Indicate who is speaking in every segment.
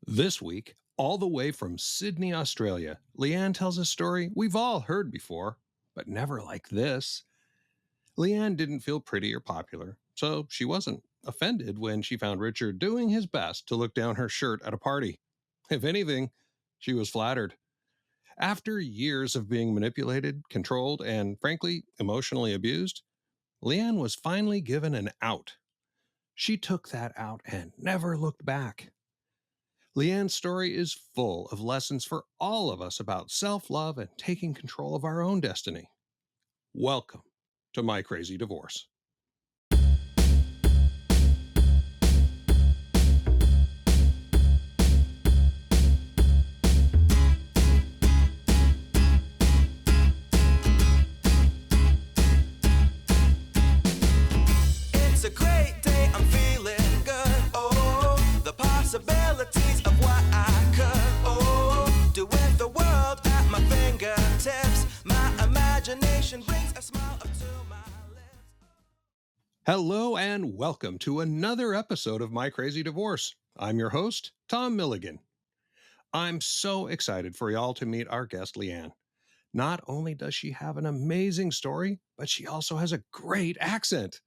Speaker 1: This week, all the way from Sydney, Australia, Leanne tells a story we've all heard before, but never like this. Leanne didn't feel pretty or popular, so she wasn't offended when she found Richard doing his best to look down her shirt at a party. If anything, she was flattered. After years of being manipulated, controlled, and frankly, emotionally abused, Leanne was finally given an out. She took that out and never looked back. Leanne's story is full of lessons for all of us about self love and taking control of our own destiny. Welcome to My Crazy Divorce.
Speaker 2: It's a great day, I'm feeling good. Oh, the possibilities of what I could, do with the world at my fingertips. My imagination brings a smile up to my lips.
Speaker 1: Hello, and welcome to another episode of My Crazy Divorce. I'm your host, Tom Milligan. I'm so excited for y'all to meet our guest, Leanne. Not only does she have an amazing story, but she also has a great accent.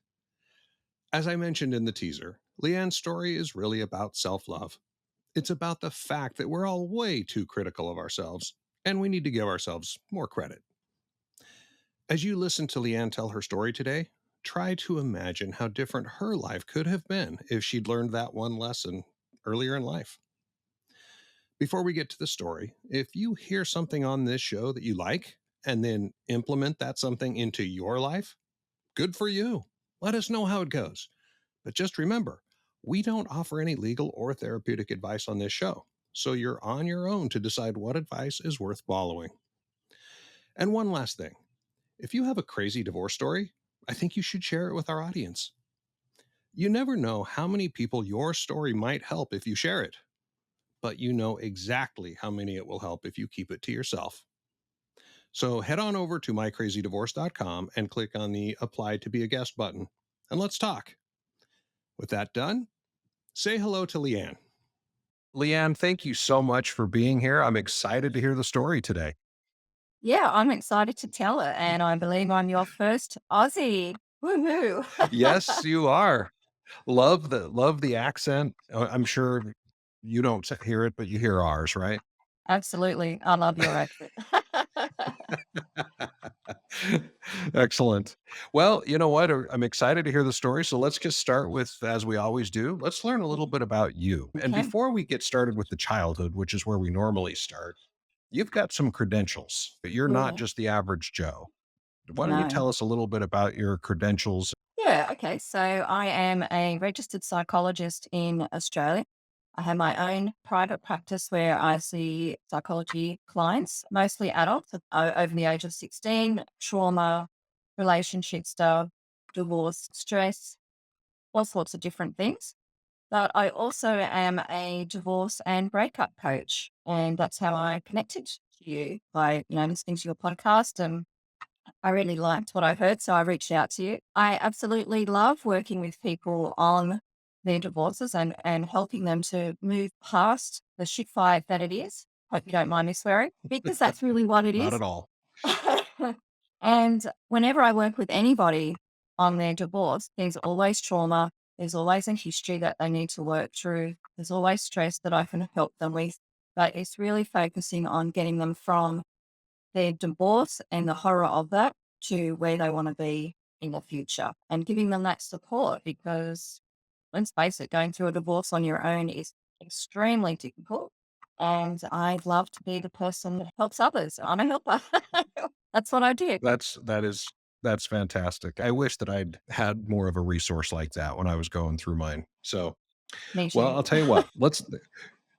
Speaker 1: As I mentioned in the teaser, Leanne's story is really about self love. It's about the fact that we're all way too critical of ourselves, and we need to give ourselves more credit. As you listen to Leanne tell her story today, try to imagine how different her life could have been if she'd learned that one lesson earlier in life. Before we get to the story, if you hear something on this show that you like and then implement that something into your life, good for you. Let us know how it goes. But just remember, we don't offer any legal or therapeutic advice on this show, so you're on your own to decide what advice is worth following. And one last thing, if you have a crazy divorce story, I think you should share it with our audience. You never know how many people your story might help if you share it, but you know exactly how many it will help if you keep it to yourself. So head on over to mycrazydivorce.com and click on the Apply to be a Guest button, and let's talk. With that done, say hello to Leanne. Leanne, thank you so much for being here. I'm excited to hear the story today.
Speaker 3: Yeah, I'm excited to tell it, and I believe I'm your first Aussie. Woohoo!
Speaker 1: Yes, you are. Love the accent. I'm sure you don't hear it, but you hear ours, right?
Speaker 3: Absolutely. I love your accent.
Speaker 1: Excellent. Well, you know what? I'm excited to hear the story. So let's just start with, as we always do, let's learn a little bit about you. And
Speaker 3: Okay.
Speaker 1: before we get started with the childhood, which is where we normally start, you've got some credentials, but you're not
Speaker 3: Yeah.
Speaker 1: just the average Joe. Why don't you
Speaker 3: No.
Speaker 1: tell us a little bit about your credentials?
Speaker 3: Yeah. Okay. So I am a registered psychologist in Australia. I have my own private practice where I see psychology clients, mostly adults over the age of 16, trauma, relationship stuff, divorce, stress, all sorts of different things. But I also am a divorce and breakup coach. And that's how I connected to you by, listening to your podcast. And I really liked what I heard. So I reached out to you. I absolutely love working with people on their divorces and helping them to move past the shit fight that it is. Hope you don't mind me swearing, because that's really what it
Speaker 1: Not
Speaker 3: is.
Speaker 1: at all.
Speaker 3: And whenever I work with anybody on their divorce, there's always trauma. There's always a history that they need to work through. There's always stress that I can help them with. But it's really focusing on getting them from their divorce and the horror of that to where they want to be in the future and giving them that support because let's face it, going through a divorce on your own is extremely difficult. And I'd love to be the person that helps others. I'm a helper. That's what I do.
Speaker 1: That's fantastic. I wish that I'd had more of a resource like that when I was going through mine. So,
Speaker 3: Me
Speaker 1: well,
Speaker 3: too.
Speaker 1: I'll tell you what.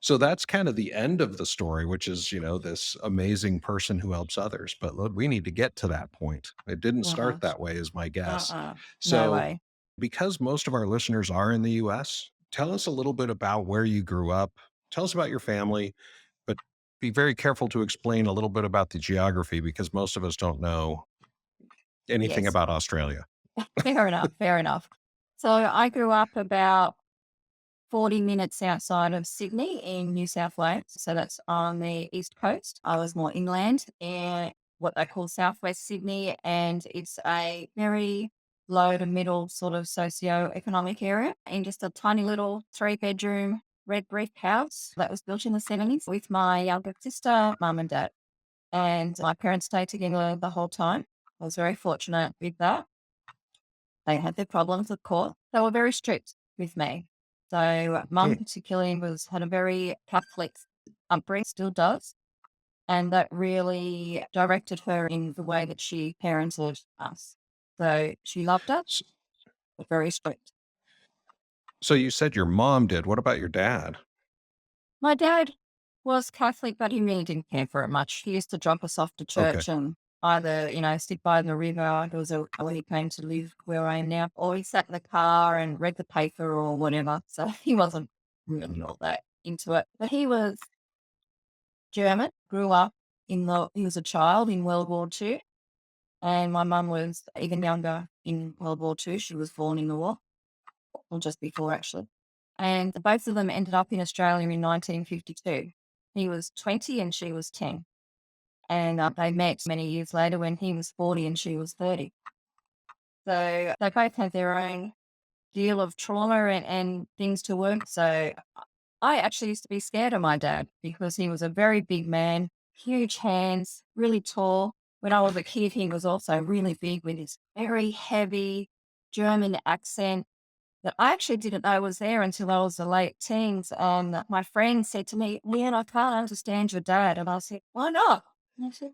Speaker 1: So that's kind of the end of the story, which is, this amazing person who helps others. But look, we need to get to that point. It didn't
Speaker 3: Oh
Speaker 1: start
Speaker 3: gosh.
Speaker 1: that way, is my guess.
Speaker 3: Uh-uh. No
Speaker 1: So,
Speaker 3: way.
Speaker 1: because most of our listeners are in the US, tell us a little bit about where you grew up. Tell us about your family, but be very careful to explain a little bit about the geography because most of us don't know anything
Speaker 3: Yes.
Speaker 1: about Australia.
Speaker 3: Fair enough. Fair enough. So I grew up about 40 minutes outside of Sydney in New South Wales. So that's on the east coast. I was more inland in what they call southwest Sydney, and it's a very low to middle sort of socio-economic area in just a tiny little 3-bedroom red brick house that was built in the 70s with my younger sister, mum and dad. And my parents stayed together the whole time. I was very fortunate with that. They had their problems, of course. They were very strict with me. So
Speaker 1: Hmm.
Speaker 3: mum particularly had a very Catholic upbringing, still does. And that really directed her in the way that she parented us. So she loved us,
Speaker 1: S-
Speaker 3: but very strict.
Speaker 1: So you said your mom did. What about your dad?
Speaker 3: My dad was Catholic, but he really didn't care for it much. He used to drop us off to
Speaker 1: Okay.
Speaker 3: church and either, sit by the river. There was when he came to live where I am now, or he sat in the car and read the paper or whatever. So he wasn't really all that into it. But he was German, grew up he was a child in World War II. And my mum was even younger in World War II. She was born in the war, or just before actually. And both of them ended up in Australia in 1952. He was 20 and she was 10. And they met many years later when he was 40 and she was 30. So they both had their own deal of trauma and things to work. So I actually used to be scared of my dad because he was a very big man, huge hands, really tall. When I was a kid, he was also really big with his very heavy German accent that I actually didn't know was there until I was the late teens. And my friend said to me, Leanne, I can't understand your dad. And I said, why not? And I said,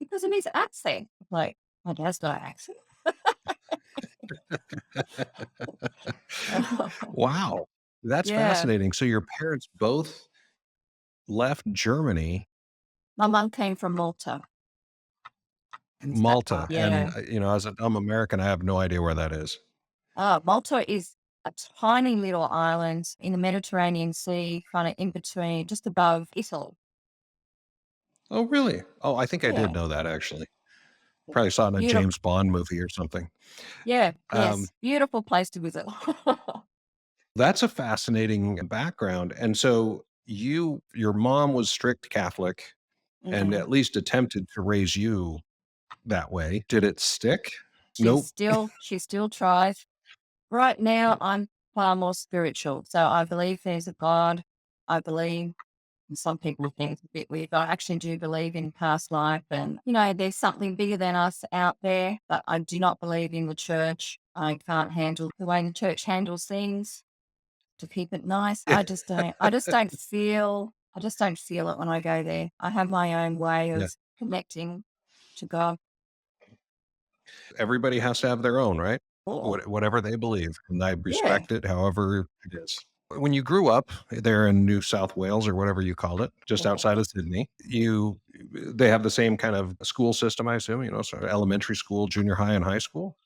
Speaker 3: because of his accent. Like, my dad's got an accent.
Speaker 1: Wow. That's
Speaker 3: Yeah.
Speaker 1: fascinating. So your parents both left Germany,
Speaker 3: My mum came from Malta. It's that
Speaker 1: Malta,
Speaker 3: part.
Speaker 1: and
Speaker 3: Yeah.
Speaker 1: as a dumb American, I have no idea where that is.
Speaker 3: Malta is a tiny little island in the Mediterranean Sea, kind of in between, just above Italy.
Speaker 1: Oh, really? Oh, I think I did
Speaker 3: Yeah.
Speaker 1: know that actually. Probably saw it in a
Speaker 3: Beautiful.
Speaker 1: James Bond movie or something.
Speaker 3: Yeah.
Speaker 1: Um,
Speaker 3: Yes. Beautiful place to visit.
Speaker 1: that's a fascinating background. And so your mom was strict Catholic and
Speaker 3: Mhm.
Speaker 1: at least attempted to raise you that way. Did it stick? Nope.
Speaker 3: She still tries. Right now, I'm far more spiritual. So I believe there's a God. I believe, and some people think it's a bit weird, but I actually do believe in past life. And, there's something bigger than us out there, but I do not believe in the church. I can't handle the way the church handles things to keep it nice. I just don't feel it when I go there. I have my own way
Speaker 1: Yeah.
Speaker 3: of connecting to God.
Speaker 1: Everybody has to have their own, right?
Speaker 3: Oh,
Speaker 1: Whatever they believe, and I
Speaker 3: yeah.
Speaker 1: respect it however it is. When you grew up there in New South Wales or whatever you called it, just outside of Sydney, they have the same kind of school system, I assume, sort of elementary school, junior high, and high school?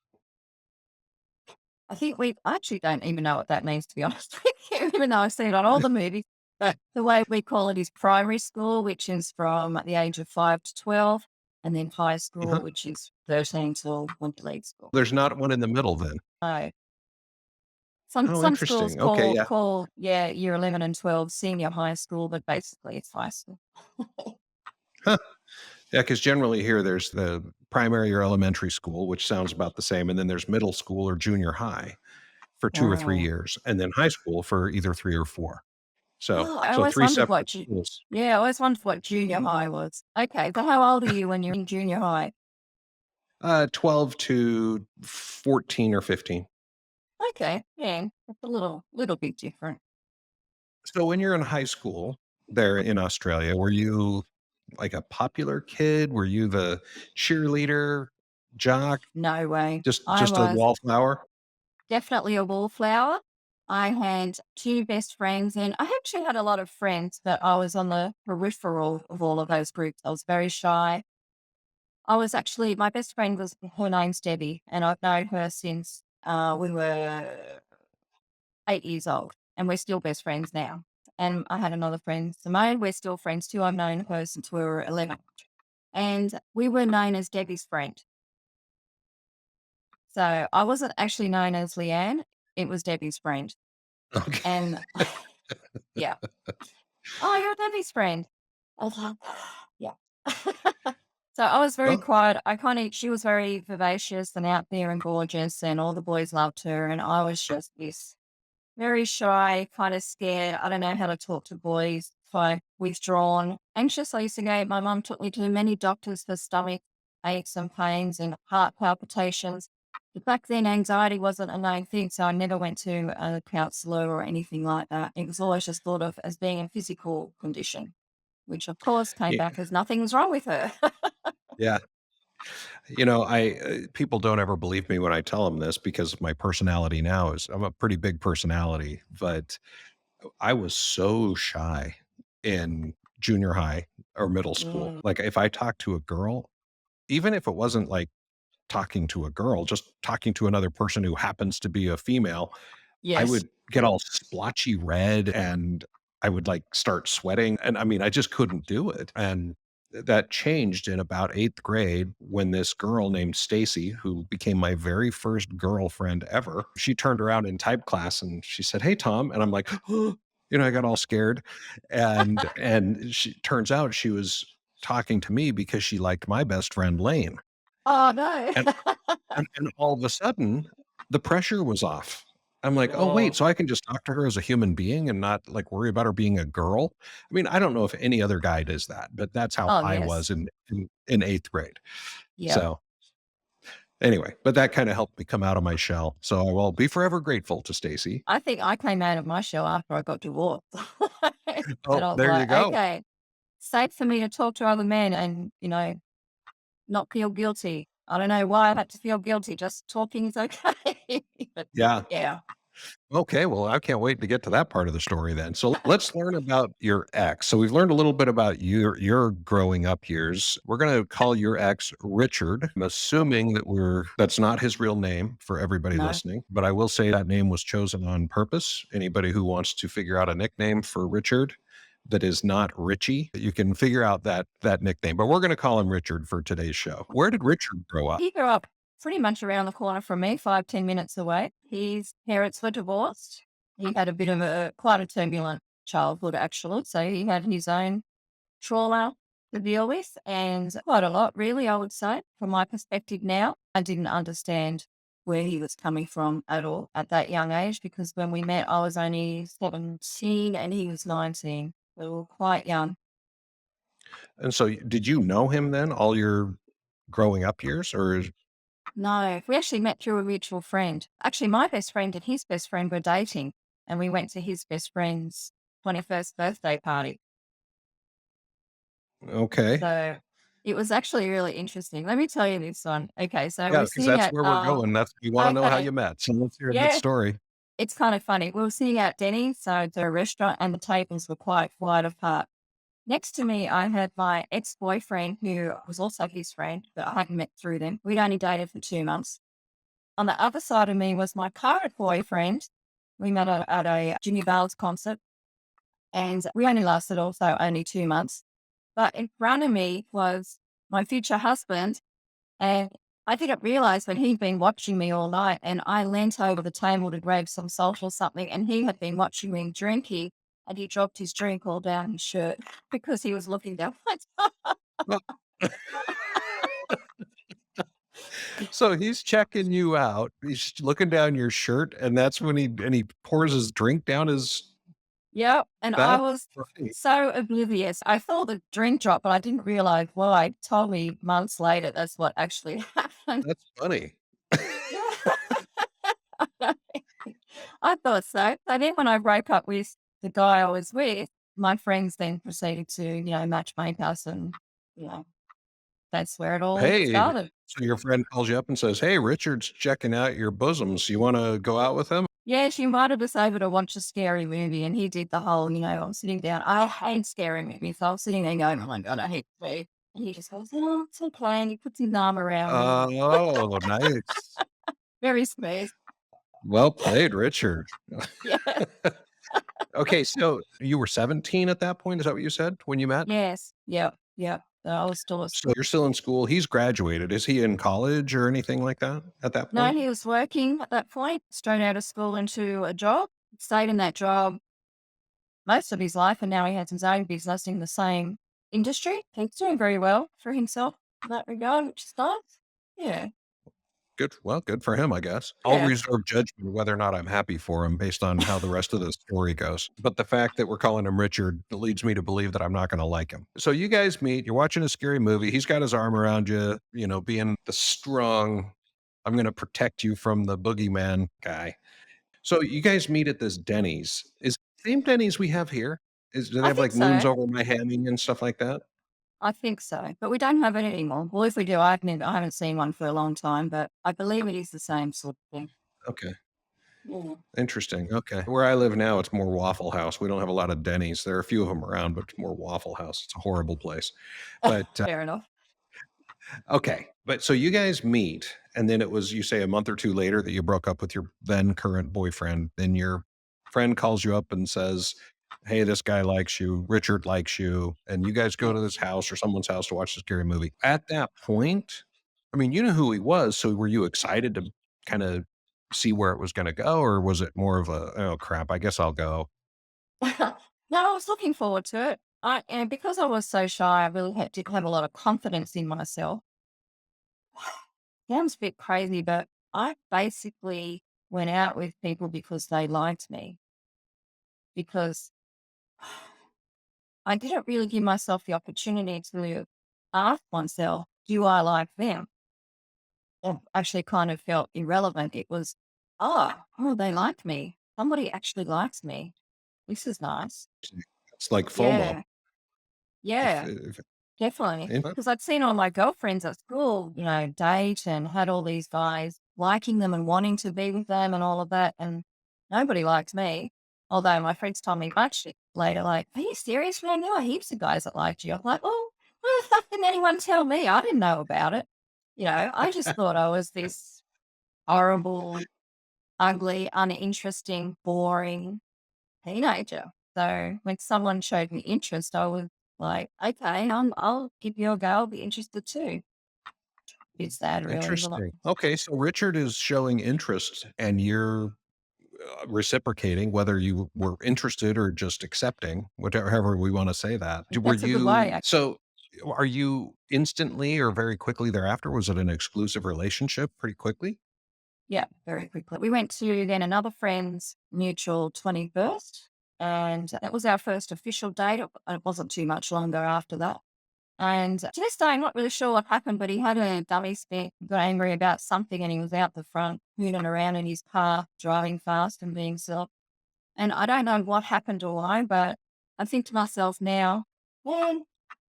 Speaker 3: I actually don't even know what that means, to be honest with you, even though I've seen it on all the movies. But the way we call it is primary school, which is from the age of 5 to 12, and then high school,
Speaker 1: Uh-huh.
Speaker 3: which is 13 till when you leave school.
Speaker 1: There's not one in the middle then.
Speaker 3: So some
Speaker 1: Oh,
Speaker 3: some schools
Speaker 1: interesting. Okay, yeah.
Speaker 3: call year 11 and 12 senior high school, but basically it's high school.
Speaker 1: Huh. Yeah, because generally here there's the primary or elementary school, which sounds about the same, and then there's middle school or junior high for 2 or 3
Speaker 3: Oh.
Speaker 1: years, and then high school for either 3 or 4. So
Speaker 3: Oh, I
Speaker 1: so
Speaker 3: always
Speaker 1: 3
Speaker 3: wondered
Speaker 1: separate schools.
Speaker 3: I always wondered what junior high was. Okay, so how old are you when you're in junior high?
Speaker 1: 12 to 14 or 15.
Speaker 3: Okay, yeah, it's a little bit different.
Speaker 1: So when you're in high school there in Australia, were you like a popular kid? Were you the cheerleader, jock,
Speaker 3: No way. I
Speaker 1: just a
Speaker 3: was
Speaker 1: wallflower?
Speaker 3: definitely a wallflower. I had 2 best friends, and I actually had a lot of friends, but I was on the peripheral of all of those groups. I was very shy. My best friend her name's Debbie, and I've known her since we were 8 years old, and we're still best friends now. And I had another friend, Simone. We're still friends too. I've known her since we were 11. And we were known as Debbie's friend. So I wasn't actually known as Leanne. It was Debbie's friend.
Speaker 1: Okay.
Speaker 3: And yeah. "Oh, you're Debbie's friend." I was like, "Yeah." So I was very
Speaker 1: Well,
Speaker 3: quiet. She was very vivacious and out there and gorgeous, and all the boys loved her, and I was just this very shy, kind of scared. I don't know how to talk to boys. So withdrawn, anxious. I used to go. My mum took me to many doctors for stomach aches and pains and heart palpitations. But back then, anxiety wasn't a known thing, so I never went to a counselor or anything like that. It was always just thought of as being a physical condition, which of course came
Speaker 1: yeah,
Speaker 3: back as nothing was wrong with her.
Speaker 1: yeah. I people don't ever believe me when I tell them this because my personality now is I'm a pretty big personality, but I was so shy in junior high or middle school.
Speaker 3: Mm,
Speaker 1: Like if I talked to a girl, even if it wasn't like talking to a girl, just talking to another person who happens to be a female, I
Speaker 3: yes.
Speaker 1: would get all splotchy red and I would like start sweating. And I mean, I just couldn't do it. And that changed in about eighth grade when this girl named Stacy, who became my very first girlfriend ever, she turned around in type class and she said, "Hey, Tom." And I'm like, I got all scared. And she turns out she was talking to me because she liked my best friend Lane.
Speaker 3: Oh no.
Speaker 1: And and all of a sudden, the pressure was off. I'm like, "Oh, wait,
Speaker 3: Oh,
Speaker 1: so I can just talk to her as a human being and not, like, worry about her being a girl?" I mean, I don't know if any other guy does that, but that's how
Speaker 3: oh
Speaker 1: I
Speaker 3: yes.
Speaker 1: was in 8th grade.
Speaker 3: Yeah.
Speaker 1: So, anyway, but that kinda helped me come out of my shell, so I will be forever grateful to Stacy.
Speaker 3: I think I came out of my shell after I got divorced. And
Speaker 1: Oh,
Speaker 3: I was
Speaker 1: there you
Speaker 3: like,
Speaker 1: go.
Speaker 3: okay, safe for me to talk to other men and, not feel guilty. I don't know why I had to feel guilty. Just talking is okay. But
Speaker 1: Yeah.
Speaker 3: yeah.
Speaker 1: Okay, well, I can't wait to get to that part of the story then. So let's learn about your ex. So we've learned a little bit about your growing up years. We're going to call your ex Richard. I'm assuming that's not his real name for everybody
Speaker 3: No.
Speaker 1: listening, but I will say that name was chosen on purpose. Anybody who wants to figure out a nickname for Richard that is not Richie, you can figure out that nickname. But we're going to call him Richard for today's show. Where did Richard grow up?
Speaker 3: He grew up pretty much around the corner from me, 5, 10 minutes away. His parents were divorced. He had a bit of quite a turbulent childhood, actually. So he had his own trauma to deal with and quite a lot, really, I would say, from my perspective now. I didn't understand where he was coming from at all at that young age because when we met, I was only 17 and he was 19. We were quite young.
Speaker 1: And so did you know him then all your growing up years or
Speaker 3: No, we actually met through a mutual friend. Actually, my best friend and his best friend were dating, and we went to his best friend's 21st birthday party.
Speaker 1: okay.
Speaker 3: So it was actually really interesting. Let me tell you this one. Okay, so
Speaker 1: Yeah,
Speaker 3: we're
Speaker 1: because
Speaker 3: sitting
Speaker 1: that's
Speaker 3: at,
Speaker 1: where we're going. That's we wanna know how
Speaker 3: okay,
Speaker 1: you met, so let's hear that
Speaker 3: yeah,
Speaker 1: story.
Speaker 3: it's kind of funny. We were sitting at Denny's, so the restaurant, and the tables were quite wide apart. Next to me, I had my ex boyfriend, who was also his friend, but I hadn't met through them. We'd only dated for 2 months. On the other side of me was my current boyfriend. We met at a Jimmy Bales concert, and we only lasted also only 2 months. But in front of me was my future husband, and I didn't realize that he'd been watching me all night. And I leant over the table to grab some salt or something, and he had been watching me drinking, and he dropped his drink all down his shirt because he was looking down my
Speaker 1: Well, so he's checking you out, he's looking down your shirt, and that's when he pours his drink down his
Speaker 3: Yep, and I
Speaker 1: that's
Speaker 3: was
Speaker 1: funny.
Speaker 3: so oblivious. I thought the drink dropped, but I didn't realize why. He told me months later that's what actually happened.
Speaker 1: That's funny.
Speaker 3: Yeah. I thought so. So then when I broke up with the guy I was with, my friends then proceeded to, matchmake us and, you know, that's where it all
Speaker 1: Hey,
Speaker 3: started.
Speaker 1: so your friend calls you up and says, "Hey, Richard's checking out your bosoms, you wanna go out with him?"
Speaker 3: Yeah, she invited us over to watch a scary movie and he did the whole, I'm sitting down. I hate scary movies. So I was sitting there going, oh my God, I hate to. And he just goes, oh, it's okay. And he puts his arm around me.
Speaker 1: Oh, nice.
Speaker 3: Very smooth.
Speaker 1: Well played, Richard.
Speaker 3: Yeah.
Speaker 1: Okay, so you were 17 at that point, is that what you said when you met?
Speaker 3: Yes. Yep. Yep. So I was still at
Speaker 1: So
Speaker 3: school.
Speaker 1: you're still in school, he's graduated. Is he in college or anything like that at that
Speaker 3: No,
Speaker 1: point?
Speaker 3: he was working at that point, straight out of school into a job. stayed in that job most of his life, and now he has his own business in the same industry. He's doing very well for himself in that regard, which is nice. Yeah.
Speaker 1: Good. Well, good for him, I guess. I'll
Speaker 3: Yeah.
Speaker 1: reserve judgment whether or not I'm happy for him based on how the rest of the story goes. But the fact that we're calling him Richard leads me to believe that I'm not going to like him. So you guys meet, you're watching a scary movie. He's got his arm around you, being the strong, I'm going to protect you from the boogeyman guy. So you guys meet at this Denny's. Is it the same Denny's we have here? Do they
Speaker 3: I
Speaker 1: have
Speaker 3: think
Speaker 1: like moons
Speaker 3: so.
Speaker 1: over my hammy and stuff like that?
Speaker 3: I think so. But we don't have it anymore. Well, if we do, I haven't seen one for a long time, but I believe it is the same sort of thing.
Speaker 1: Okay.
Speaker 3: Yeah.
Speaker 1: Interesting, okay. Where I live now, it's more Waffle House. We don't have a lot of Denny's. There are a few of them around, but it's more Waffle House. It's a horrible place. But,
Speaker 3: Fair enough.
Speaker 1: okay. But so you guys meet, and then it was, you say, a month or 2 later that you broke up with your then current boyfriend. Then your friend calls you up and says, "Hey, this guy likes you. Richard likes you." And you guys go
Speaker 3: Yeah.
Speaker 1: to this house or someone's house to watch this scary movie. At that point, I mean, you know who he was, so were you excited to kinda see where it was gonna go, or was it more of a, "Oh, crap, I guess I'll go"?
Speaker 3: No, I was looking forward to it. And because I was so shy, I really didn't have a lot of confidence in myself. Sounds a bit crazy, but I basically went out with people because they liked me. Because I didn't really give myself the opportunity to ask myself, do I like them? It actually kind of felt irrelevant. It was, oh, they like me. Somebody actually likes me. This is nice.
Speaker 1: It's like FOMO.
Speaker 3: Yeah.
Speaker 1: If
Speaker 3: Yeah.
Speaker 1: if
Speaker 3: Definitely,
Speaker 1: if
Speaker 3: because I'd seen all my girlfriends at school, date and had all these guys liking them and wanting to be with them and all of that, and nobody liked me. Although my friends told me much later, like, "Are you serious, man? There were heaps of guys that liked you." I'm like, "Oh, why the fuck didn't anyone tell me? I didn't know about it." I just thought I was this horrible, ugly, uninteresting, boring teenager. So when someone showed me interest, I was like, okay, I'll give you a go. I'll be interested too. It's sad, really.
Speaker 1: Interesting. Okay, so Richard is showing interest and you're, reciprocating, whether you were interested or just accepting, whatever however we wanna say that. Were
Speaker 3: That's a good way.
Speaker 1: you are you instantly or very quickly thereafter, was it an exclusive relationship pretty quickly?
Speaker 3: Yeah, very quickly. We went to then another friend's mutual 21st, and that was our first official date. It wasn't too much longer after that. And to this day, I'm not really sure what happened, but he had a dummy spit, got angry about something, and he was out the front, hooning around in his car, driving fast and being silly. And I don't know what happened or why, but I think to myself now, man,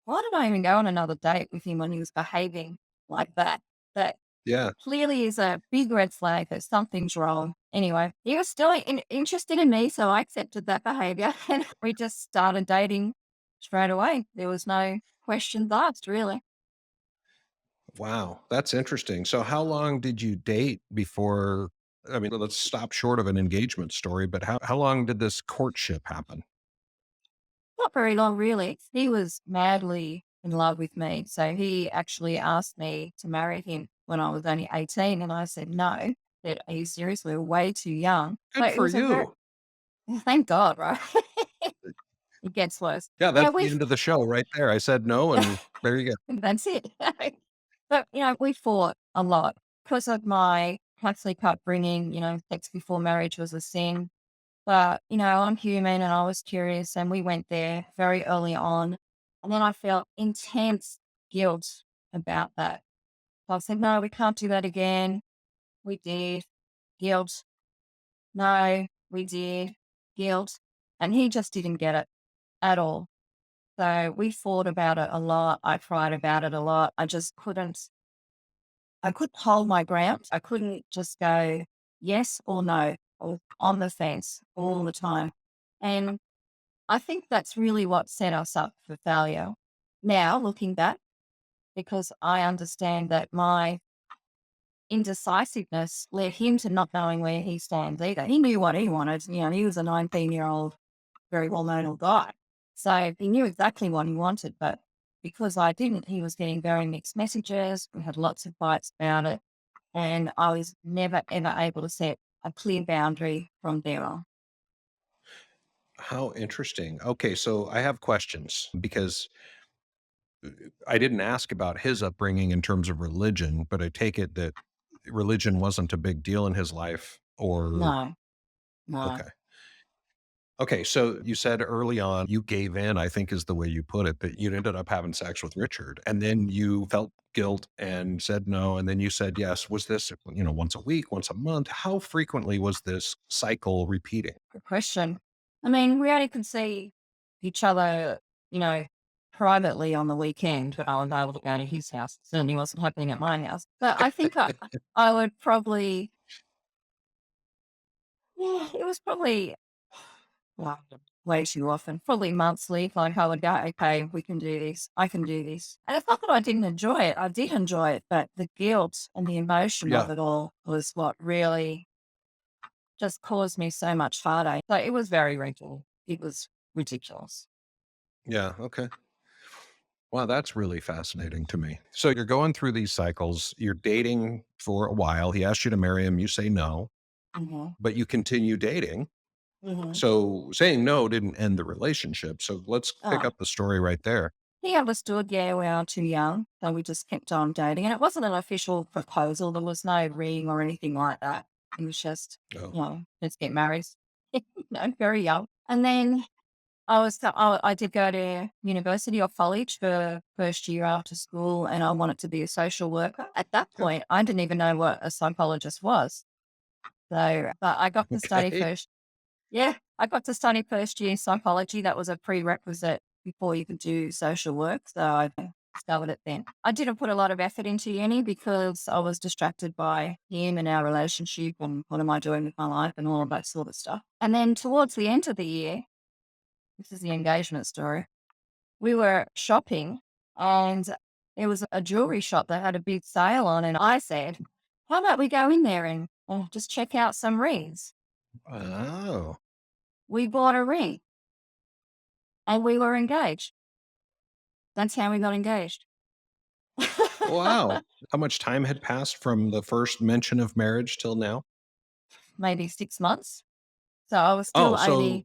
Speaker 3: why did I even go on another date with him when he was behaving like that? That
Speaker 1: Yeah,
Speaker 3: clearly is a big red flag that something's wrong. Anyway, he was still interested in me, so I accepted that behavior and we just started dating straight away. There was no questions asked, really.
Speaker 1: wow, that's interesting. So how long did you date before, I mean, let's stop short of an engagement story, but how long did this courtship happen?
Speaker 3: Not very long, really. He was madly in love with me. So he actually asked me to marry him when I was only 18. And I said, no. Said, are you serious? We're way too young.
Speaker 1: Good
Speaker 3: But it
Speaker 1: for
Speaker 3: was a very,
Speaker 1: you.
Speaker 3: thank God, right? It gets worse.
Speaker 1: Yeah,
Speaker 3: You know,
Speaker 1: that's the
Speaker 3: we
Speaker 1: end of the show right there. I said no, and there you go.
Speaker 3: That's it. But, we fought a lot because of my Catholic upbringing. Sex before marriage was a sin. But, I'm human and I was curious and we went there very early on. And then I felt intense guilt about that. So I said, no, we can't do that again. We did. Guilt. No, we did. Guilt. And he just didn't get it at all. So we fought about it a lot. I cried about it a lot. I couldn't hold my ground. I couldn't just go yes or no or on the fence all the time. And I think that's really what set us up for failure. Now, looking back, because I understand that my indecisiveness led him to not knowing where he stands either. He knew what he wanted. He was a 19-year-old, very well known guy. So he knew exactly what he wanted. But because I didn't, he was getting very mixed messages. We had lots of fights about it. And I was never, ever able to set a clear boundary from there on.
Speaker 1: How interesting. Okay, so I have questions because I didn't ask about his upbringing in terms of religion, but I take it that religion wasn't a big deal in his life or
Speaker 3: No, no.
Speaker 1: okay. Okay, so you said early on you gave in, I think is the way you put it, that you ended up having sex with Richard and then you felt guilt and said no and then you said yes. Was this, once a week, once a month? How frequently was this cycle repeating?
Speaker 3: Good question. I mean, we only could see each other, you know, privately on the weekend when I was able to go to his house. It certainly wasn't happening at my house. But I think I would probably, yeah, it was probably well, way too often, probably monthly. Like I would go, okay, we can do this. I can do this. And it's not that I didn't enjoy it. I did enjoy it, but the guilt and the emotion
Speaker 1: Yeah.
Speaker 3: of it all was what really just caused me so much heartache. Like it was very regular. It was ridiculous.
Speaker 1: Yeah. Okay. Wow, that's really fascinating to me. So you're going through these cycles, you're dating for a while. He asked you to marry him, you say no,
Speaker 3: Hmm.
Speaker 1: but you continue dating.
Speaker 3: Hmm.
Speaker 1: So saying no didn't end the relationship. So let's pick
Speaker 3: Oh,
Speaker 1: up the story right there.
Speaker 3: he understood, yeah, we are too young. So we just kept on dating. And it wasn't an official proposal. There was no ring or anything like that. It was just,
Speaker 1: Oh,
Speaker 3: let's get married. Very young. And then I did go to university or college for first year after school, and I wanted to be a social worker. At that
Speaker 1: yeah.
Speaker 3: point, I didn't even know what a psychologist was. So, but I got to study
Speaker 1: Okay.
Speaker 3: first. Yeah, I got to study first year psychology. That was a prerequisite before you could do social work. So I discovered it then. I didn't put a lot of effort into uni because I was distracted by him and our relationship and what am I doing with my life and all of that sort of stuff. And then towards the end of the year, this is the engagement story. We were shopping and there was a jewelry shop that had a big sale on. And I said, how about we go in there and just check out some rings?
Speaker 1: Oh,
Speaker 3: We bought a ring and we were engaged. That's how we got engaged.
Speaker 1: wow. How much time had passed from the first mention of marriage till now?
Speaker 3: Maybe 6 months. So
Speaker 1: Oh, so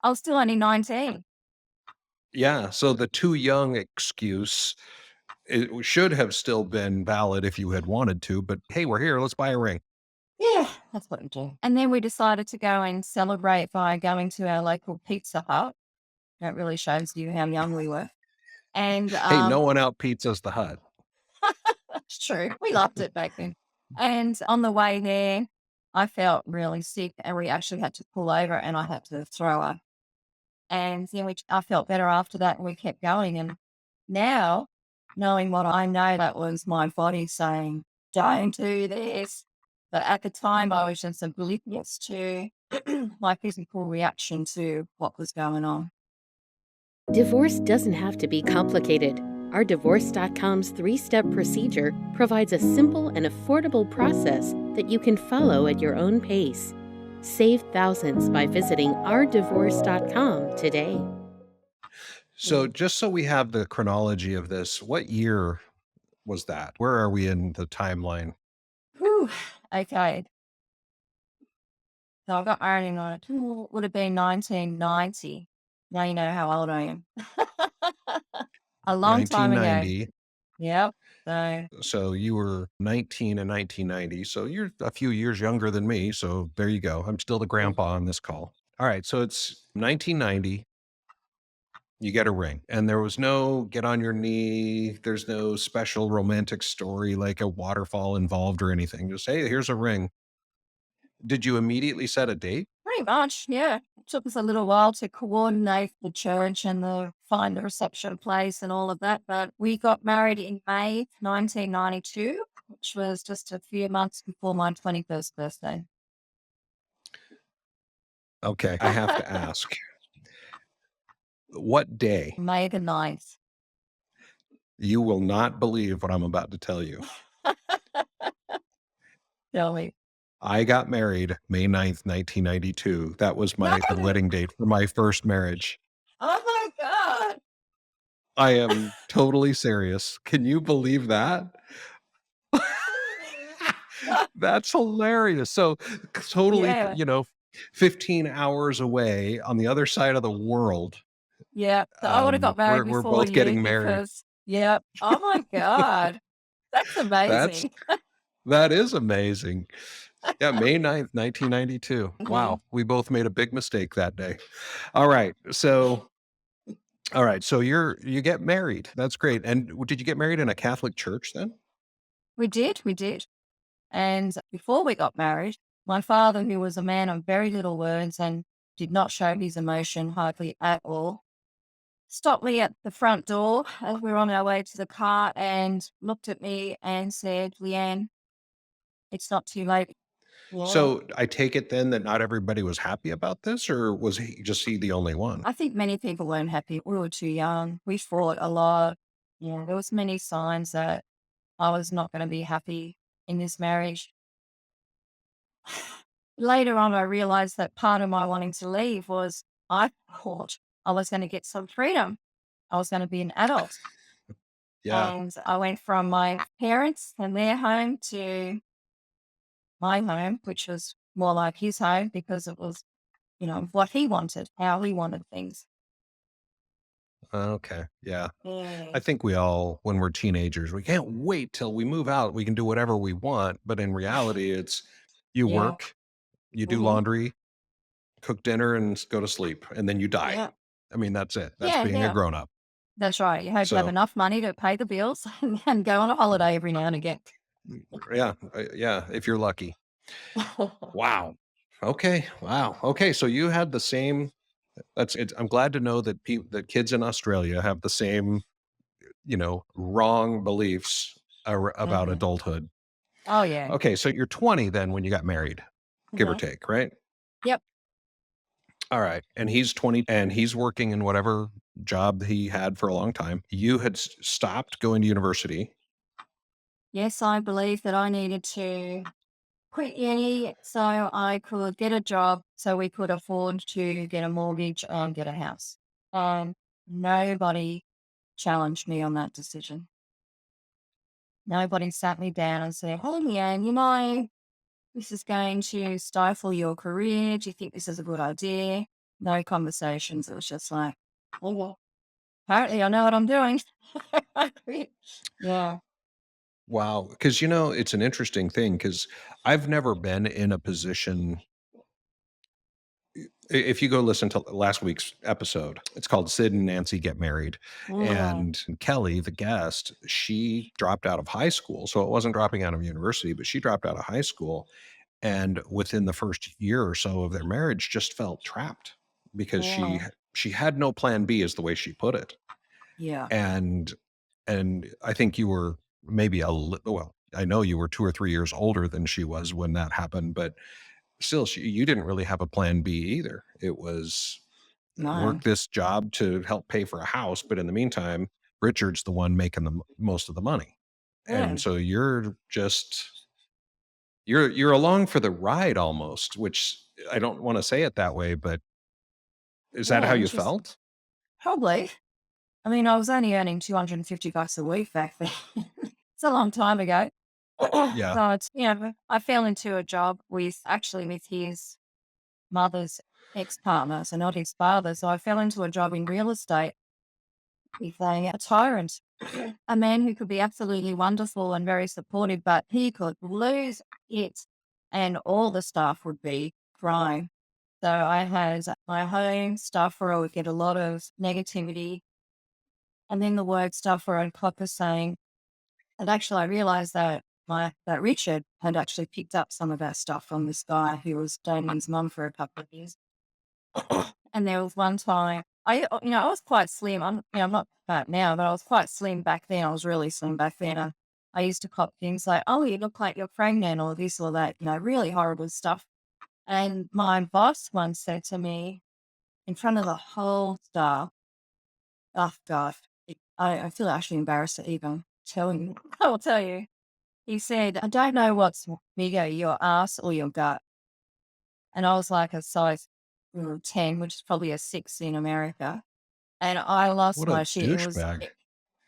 Speaker 3: I was still only 19.
Speaker 1: yeah. So the too young excuse, it should have still been valid if you had wanted to, but hey, we're here. Let's buy a ring.
Speaker 3: Yeah, that's what we do. And then we decided to go and celebrate by going to our local Pizza Hut. That really shows you how young we were. And
Speaker 1: Hey, no one out pizzas the hut.
Speaker 3: That's true. We loved it back then. And on the way there, I felt really sick and we actually had to pull over and I had to throw up. And then I felt better after that and we kept going. And now, knowing what I know, that was my body saying, don't do this. But at the time, I was just oblivious to my physical reaction to what was going on.
Speaker 4: Divorce doesn't have to be complicated. Our Divorce.com's 3-step procedure provides a simple and affordable process that you can follow at your own pace. Save thousands by visiting ourdivorce.com today.
Speaker 1: So just so we have the chronology of this, what year was that? Where are we in the timeline?
Speaker 3: Whew. Okay. So I got married in would have been 1990. Now you know how old I am. A long time ago.
Speaker 1: 1990.
Speaker 3: Yep. So
Speaker 1: So you were 19 in 1990. So you're a few years younger than me. So there you go. I'm still the grandpa on this call. All right. So it's 1990. You get a ring, and there was no get on your knee. There's no special romantic story like a waterfall involved or anything. Just, hey, here's a ring. Did you immediately set a date?
Speaker 3: pretty much, yeah. It took us a little while to coordinate the church and find the reception place and all of that. But we got married in May 1992, which was just a few months before my 21st birthday.
Speaker 1: Okay. I have to ask, what day?
Speaker 3: May the 9th.
Speaker 1: You will not believe what I'm about to tell you.
Speaker 3: Tell me.
Speaker 1: I got married May 9th, 1992. That was
Speaker 3: No!
Speaker 1: the wedding date for my first marriage.
Speaker 3: Oh my God.
Speaker 1: I am totally serious. Can you believe that? That's hilarious. So totally,
Speaker 3: Yeah.
Speaker 1: 15 hours away on the other side of the world.
Speaker 3: Yeah. So I would have got married
Speaker 1: We're
Speaker 3: before
Speaker 1: both
Speaker 3: you
Speaker 1: getting married.
Speaker 3: because, yeah. Oh my God. That's
Speaker 1: That's
Speaker 3: amazing.
Speaker 1: that is amazing. Yeah, May 9th, 1992.
Speaker 3: Mhm.
Speaker 1: Wow, we both made a big mistake that day. All right. So you get married. That's great. And did you get married in a Catholic church then?
Speaker 3: We did. We did. And before we got married, my father, who was a man of very little words and did not show his emotion hardly at all, stopped me at the front door as we were on our way to the car and looked at me and said, Leanne, it's not too late. Yeah.
Speaker 1: So I take it then that not everybody was happy about this, or was he the only one?
Speaker 3: I think many people weren't happy. We were too young. We fought a lot. Yeah, there was many signs that I was not going to be happy in this marriage. Later on, I realized that part of my wanting to leave was I thought I was going to get some freedom. I was going to be an adult.
Speaker 1: Yeah.
Speaker 3: And I went from my parents and their home to my home, which was more like his home because it was, what he wanted, how he wanted things.
Speaker 1: Okay. Yeah. I
Speaker 3: Mm.
Speaker 1: think we all, when we're teenagers, we can't wait till we move out. We can do whatever we want. But in reality, it's you
Speaker 3: Yeah.
Speaker 1: work, you do
Speaker 3: Hmm.
Speaker 1: laundry, cook dinner, and go to sleep, and then you die.
Speaker 3: Yeah.
Speaker 1: I mean, that's it. That's
Speaker 3: Yeah.
Speaker 1: being a
Speaker 3: Yeah.
Speaker 1: grown up.
Speaker 3: That's right. You hope you have
Speaker 1: So,
Speaker 3: enough money to pay the bills and go on a holiday every now and again.
Speaker 1: yeah, yeah, if you're lucky. Wow. Okay. Wow. Okay. So you had the same. I'm glad to know that that kids in Australia have the same, wrong beliefs about
Speaker 3: Hmm.
Speaker 1: adulthood.
Speaker 3: Oh, yeah.
Speaker 1: Okay. So you're 20 then when you got married, give or
Speaker 3: Hmm.
Speaker 1: take, right?
Speaker 3: Yep.
Speaker 1: All right. And he's 20 and he's working in whatever job he had for a long time. You had stopped going to university.
Speaker 3: Yes, I believe that I needed to quit uni so I could get a job so we could afford to get a mortgage and get a house. Nobody challenged me on that decision. Nobody sat me down and said, "Hey, Leanne, this is going to stifle your career. Do you think this is a good idea?" No conversations. It was just like, "Oh, well, apparently I know what I'm doing." Yeah.
Speaker 1: Wow. Because, it's an interesting thing because I've never been in a position. If you go listen to last week's episode, it's called Sid and Nancy Get Married.
Speaker 3: Mm,
Speaker 1: And Kelly, the guest, she dropped out of high school. So it wasn't dropping out of university, but she dropped out of high school. And within the first year or so of their marriage, just felt trapped because
Speaker 3: yeah.
Speaker 1: she had no plan B, is the way she put it.
Speaker 3: Yeah.
Speaker 1: And I think you were maybe well, I know you were 2 or 3 years older than she was when that happened, but still, you didn't really have a plan B either. It was
Speaker 3: No.
Speaker 1: work this job to help pay for a house, but in the meantime, Richard's the one making the most of the money. And
Speaker 3: Yeah.
Speaker 1: so you're along for the ride almost, which I don't want to say it that way, but is that
Speaker 3: Yeah.
Speaker 1: how you
Speaker 3: Interesting.
Speaker 1: felt?
Speaker 3: Probably. I mean, I was only earning $250 a week back then. It's a long time ago.
Speaker 1: Yeah.
Speaker 3: So I fell into a job with his mother's ex-partner, so not his father. So I fell into a job in real estate with a tyrant, a man who could be absolutely wonderful and very supportive, but he could lose it and all the staff would be crying. So I had my home stuff where I would get a lot of negativity, and then the work stuff where I'd clock us saying, and actually I realized that Richard had actually picked up some of our stuff from this guy who was dating his mum for a couple of years. And there was one time I was quite slim. I'm not fat now, but I was quite slim back then. I was really slim back then. And I used to cop things like, "Oh, you look like you're pregnant," or this or that, really horrible stuff. And my boss once said to me in front of the whole staff, oh gosh, I feel actually embarrassed to even tell you. I will tell you. He said, "I don't know what's bigger, your ass or your gut." And I was like a size 10, which is probably a 6 in America. And I lost
Speaker 1: What a
Speaker 3: my shit.
Speaker 1: douchebag.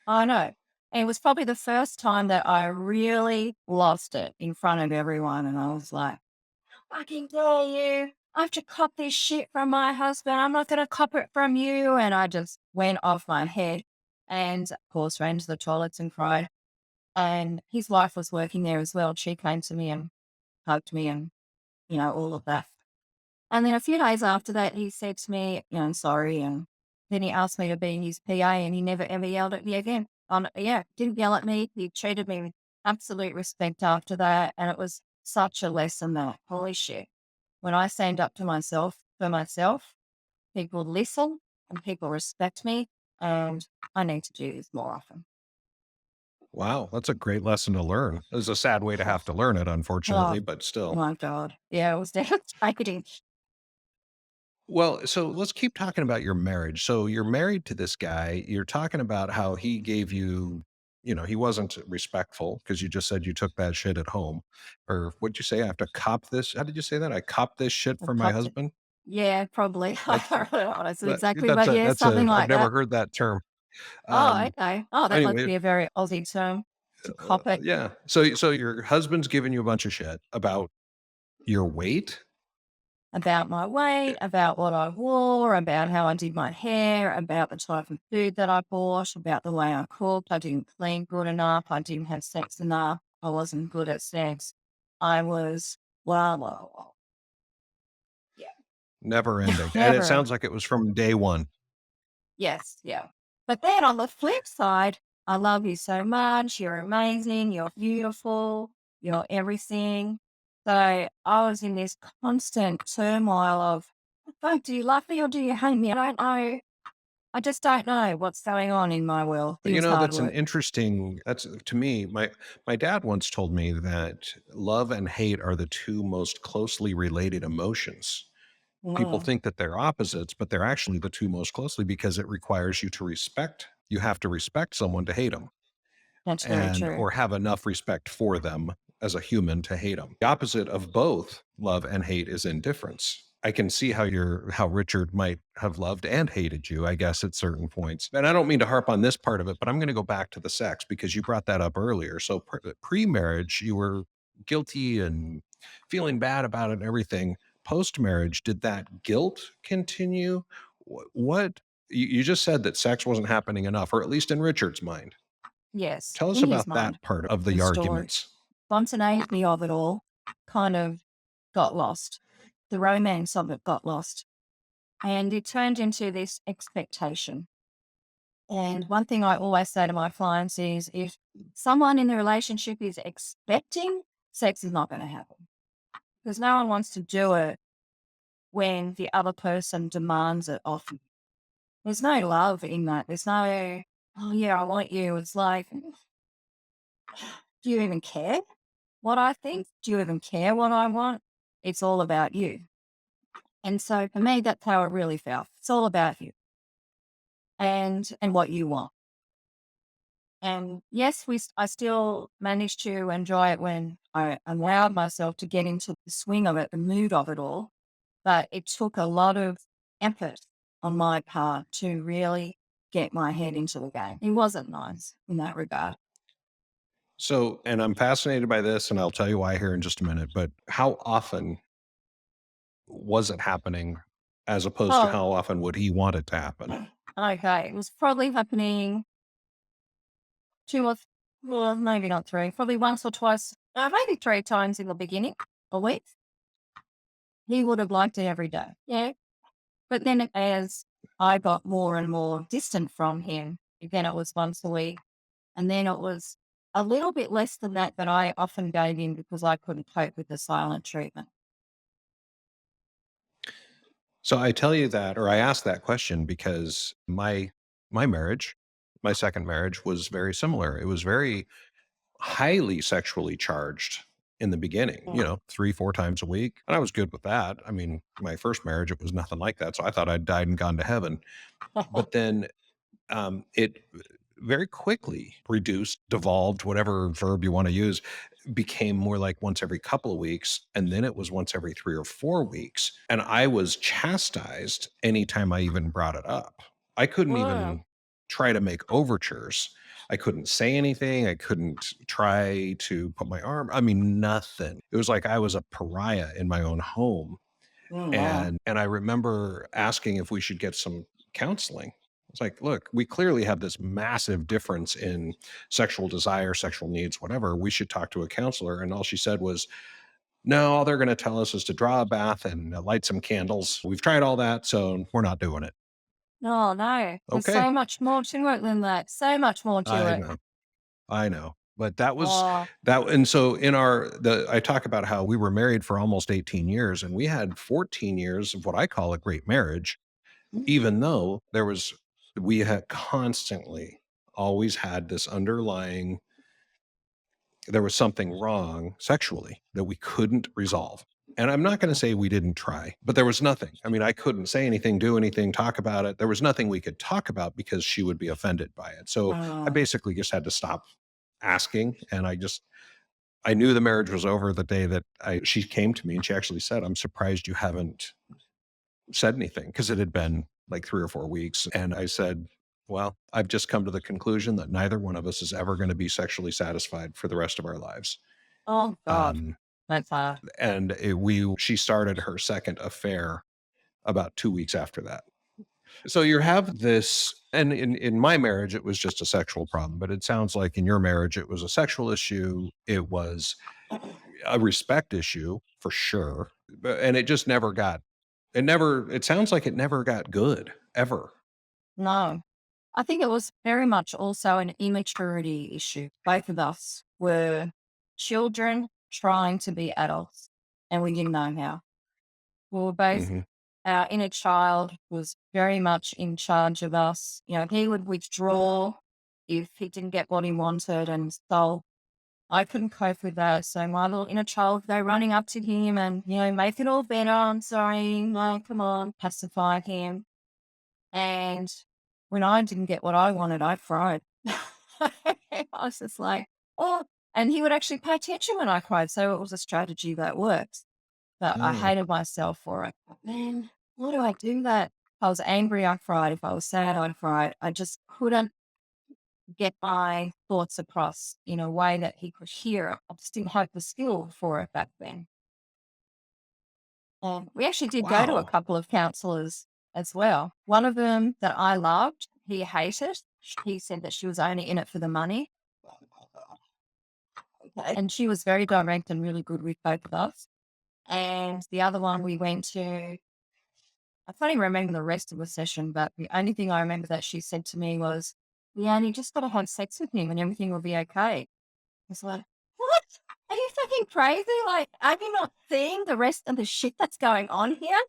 Speaker 3: I know. And it was probably the first time that I really lost it in front of everyone. And I was like, "I can dare you." I have to cop this shit from my husband. I'm not going to cop it from you. And I just went off my head and, of course, ran to the toilets and cried. And his wife was working there as well. She came to me and hugged me and, all of that. And then a few days after that, he said to me, I'm sorry. And then he asked me to be his PA and he never ever yelled at me again. Yeah, didn't yell at me. He treated me with absolute respect after that. And it was such a lesson that, holy shit, when I stand up to myself for myself, people listen and people respect me. And I need to do this more often.
Speaker 1: Wow, that's a great lesson to learn. It's a sad way to have to learn it,
Speaker 3: Oh,
Speaker 1: unfortunately, but still.
Speaker 3: my God. Yeah, it was devastating.
Speaker 1: Well, so let's keep talking about your marriage. So you're married to this guy. You're talking about how he gave you, he wasn't respectful because you just said you took that shit at home. Or what'd you say? I have to cop this. How did you say that? I cop this shit
Speaker 3: I
Speaker 1: from my
Speaker 3: copped it.
Speaker 1: husband.
Speaker 3: Yeah, probably. I
Speaker 1: That's
Speaker 3: don't know honestly
Speaker 1: that,
Speaker 3: exactly,
Speaker 1: that's
Speaker 3: but
Speaker 1: a
Speaker 3: yeah,
Speaker 1: that's a
Speaker 3: something
Speaker 1: I've
Speaker 3: like
Speaker 1: never
Speaker 3: that.
Speaker 1: heard that term.
Speaker 3: Oh,
Speaker 1: Um,
Speaker 3: okay. Oh, that must
Speaker 1: anyway,
Speaker 3: be a very Aussie term to cop it.
Speaker 1: yeah. So your husband's giving you a bunch of shit about your weight.
Speaker 3: About my weight, about what I wore, about how I did my hair, about the type of food that I bought, about the way I cooked. I didn't clean good enough. I didn't have sex enough. I wasn't good at sex. I was, well. Yeah.
Speaker 1: Never ending. And it
Speaker 3: Never.
Speaker 1: sounds like it was from day one.
Speaker 3: Yes. Yeah. But then on the flip side, I love you so much. You're amazing. You're beautiful. You're everything. So I was in this constant turmoil of, oh, do you love me or do you hate me? I don't know. I just don't know what's going on in my world. It
Speaker 1: But,
Speaker 3: was hard
Speaker 1: that's an
Speaker 3: work.
Speaker 1: interesting that's to me, my dad once told me that love and hate are the 2 most closely related emotions. People
Speaker 3: Mm,
Speaker 1: think that they're opposites, but they're actually the 2 most closely because it requires you have to respect someone to hate them
Speaker 3: that's very
Speaker 1: and
Speaker 3: true.
Speaker 1: or have enough respect for them as a human to hate them. The opposite of both love and hate is indifference. I can see how Richard might have loved and hated you, I guess, at certain points. And I don't mean to harp on this part of it, but I'm going to go back to the sex because you brought that up earlier. So pre-marriage, you were guilty and feeling bad about it and everything. Post-marriage, did that guilt continue? What you just said that sex wasn't happening enough, or at least in Richard's mind.
Speaker 3: Yes,
Speaker 1: Tell us
Speaker 3: in his
Speaker 1: about
Speaker 3: mind,
Speaker 1: that part of
Speaker 3: the
Speaker 1: the
Speaker 3: story.
Speaker 1: arguments.
Speaker 3: Spontaneity of it all kind of got lost. The romance of it got lost. And it turned into this expectation. And one thing I always say to my clients is if someone in the relationship is expecting, sex is not going to happen because no one wants to do it when the other person demands it of you. There's no love in that. There's no, oh, yeah, I want you. It's like, do you even care what I think? Do you even care what I want? It's all about you. And so for me, that's how it really felt. It's all about you and what you want. And yes, I still managed to enjoy it when I allowed myself to get into the swing of it, the mood of it all. But it took a lot of effort on my part to really get my head into the game. It wasn't nice in that regard.
Speaker 1: So, and I'm fascinated by this, and I'll tell you why here in just a minute, but how often was it happening as opposed to
Speaker 3: Oh,
Speaker 1: how often would he want it to happen?
Speaker 3: okay. It was probably happening two or well, maybe not three, probably once or twice, maybe three times in the beginning a week. He would have liked it every day. Yeah. But then as I got more and more distant from him, then it was once a week. And then it was a little bit less than that, but I often gave in because I couldn't cope with the silent treatment.
Speaker 1: So I tell you that, or I ask that question because my marriage, my second marriage was very similar. It was very highly sexually charged in the beginning,
Speaker 3: Mm.
Speaker 1: 3, 4 times a week. And I was good with that. I mean, my first marriage, it was nothing like that. So I thought I'd died and gone to heaven. But then it very quickly reduced, devolved, whatever verb you want to use, became more like once every couple of weeks. And then it was once every 3 or 4 weeks. And I was chastised anytime I even brought it up. I couldn't
Speaker 3: Wow.
Speaker 1: even try to make overtures. I couldn't say anything. I couldn't try to put my arm, I mean, nothing. It was like I was a pariah in my own home.
Speaker 3: Mm, wow.
Speaker 1: And I remember asking if we should get some counseling. It's like, look, we clearly have this massive difference in sexual desire, sexual needs, whatever. We should talk to a counselor. And all she said was, no, all they're going to tell us is to draw a bath and light some candles. We've tried all that, so we're not doing it.
Speaker 3: No, no. There's
Speaker 1: Okay.
Speaker 3: so much more to it than that. So much more to
Speaker 1: I
Speaker 3: it.
Speaker 1: know. I know. But that was
Speaker 3: Oh,
Speaker 1: that. And so in I talk about how we were married for almost 18 years and we had 14 years of what I call a great marriage, even though we had constantly always had this underlying, there was something wrong sexually that we couldn't resolve. And I'm not going to say we didn't try, but there was nothing. I mean, I couldn't say anything, do anything, talk about it. There was nothing we could talk about because she would be offended by it. So I
Speaker 3: oh,
Speaker 1: basically just had to stop asking. And I knew the marriage was over the day that she came to me and she actually said, I'm surprised you haven't said anything, because it had been like 3 or 4 weeks. And I said, well, I've just come to the conclusion that neither one of us is ever going to be sexually satisfied for the rest of our lives.
Speaker 3: oh God.
Speaker 1: Um,
Speaker 3: That's
Speaker 1: she started her second affair about 2 weeks after that. So you have this, and in my marriage, it was just a sexual problem, but it sounds like in your marriage, it was a sexual issue. It was a respect issue for sure. And it just never got, it sounds like it never got good ever.
Speaker 3: no. I think it was very much also an immaturity issue. Both of us were children trying to be adults, and we didn't know how. We were both,
Speaker 1: Hmm.
Speaker 3: our inner child was very much in charge of us. You know, he would withdraw if he didn't get what he wanted. And so I couldn't cope with that. So my little inner child would go running up to him and, make it all better. I'm sorry. No, come on, pacify him. And when I didn't get what I wanted, I cried. I was just like, oh, and he would actually pay attention when I cried. So it was a strategy that works. But I
Speaker 1: Mm.
Speaker 3: hated myself for it. But man, why do I do that? If I was angry, I cried. If I was sad, I cried. I just couldn't get my thoughts across in a way that he could hear it. I just didn't have the skill for it back then. We actually did go to a
Speaker 1: Wow.
Speaker 3: couple of counselors as well. One of them that I loved, he hated. He said that she was only in it for the money. Okay. And she was very direct and really good with both of us. And the other one we went to, I can't even remember the rest of the session, but the only thing I remember that she said to me was, Leanne, you just got to have sex with him and everything will be okay. I was like, what? Are you fucking crazy? Like, are you not seeing the rest of the shit that's going on here?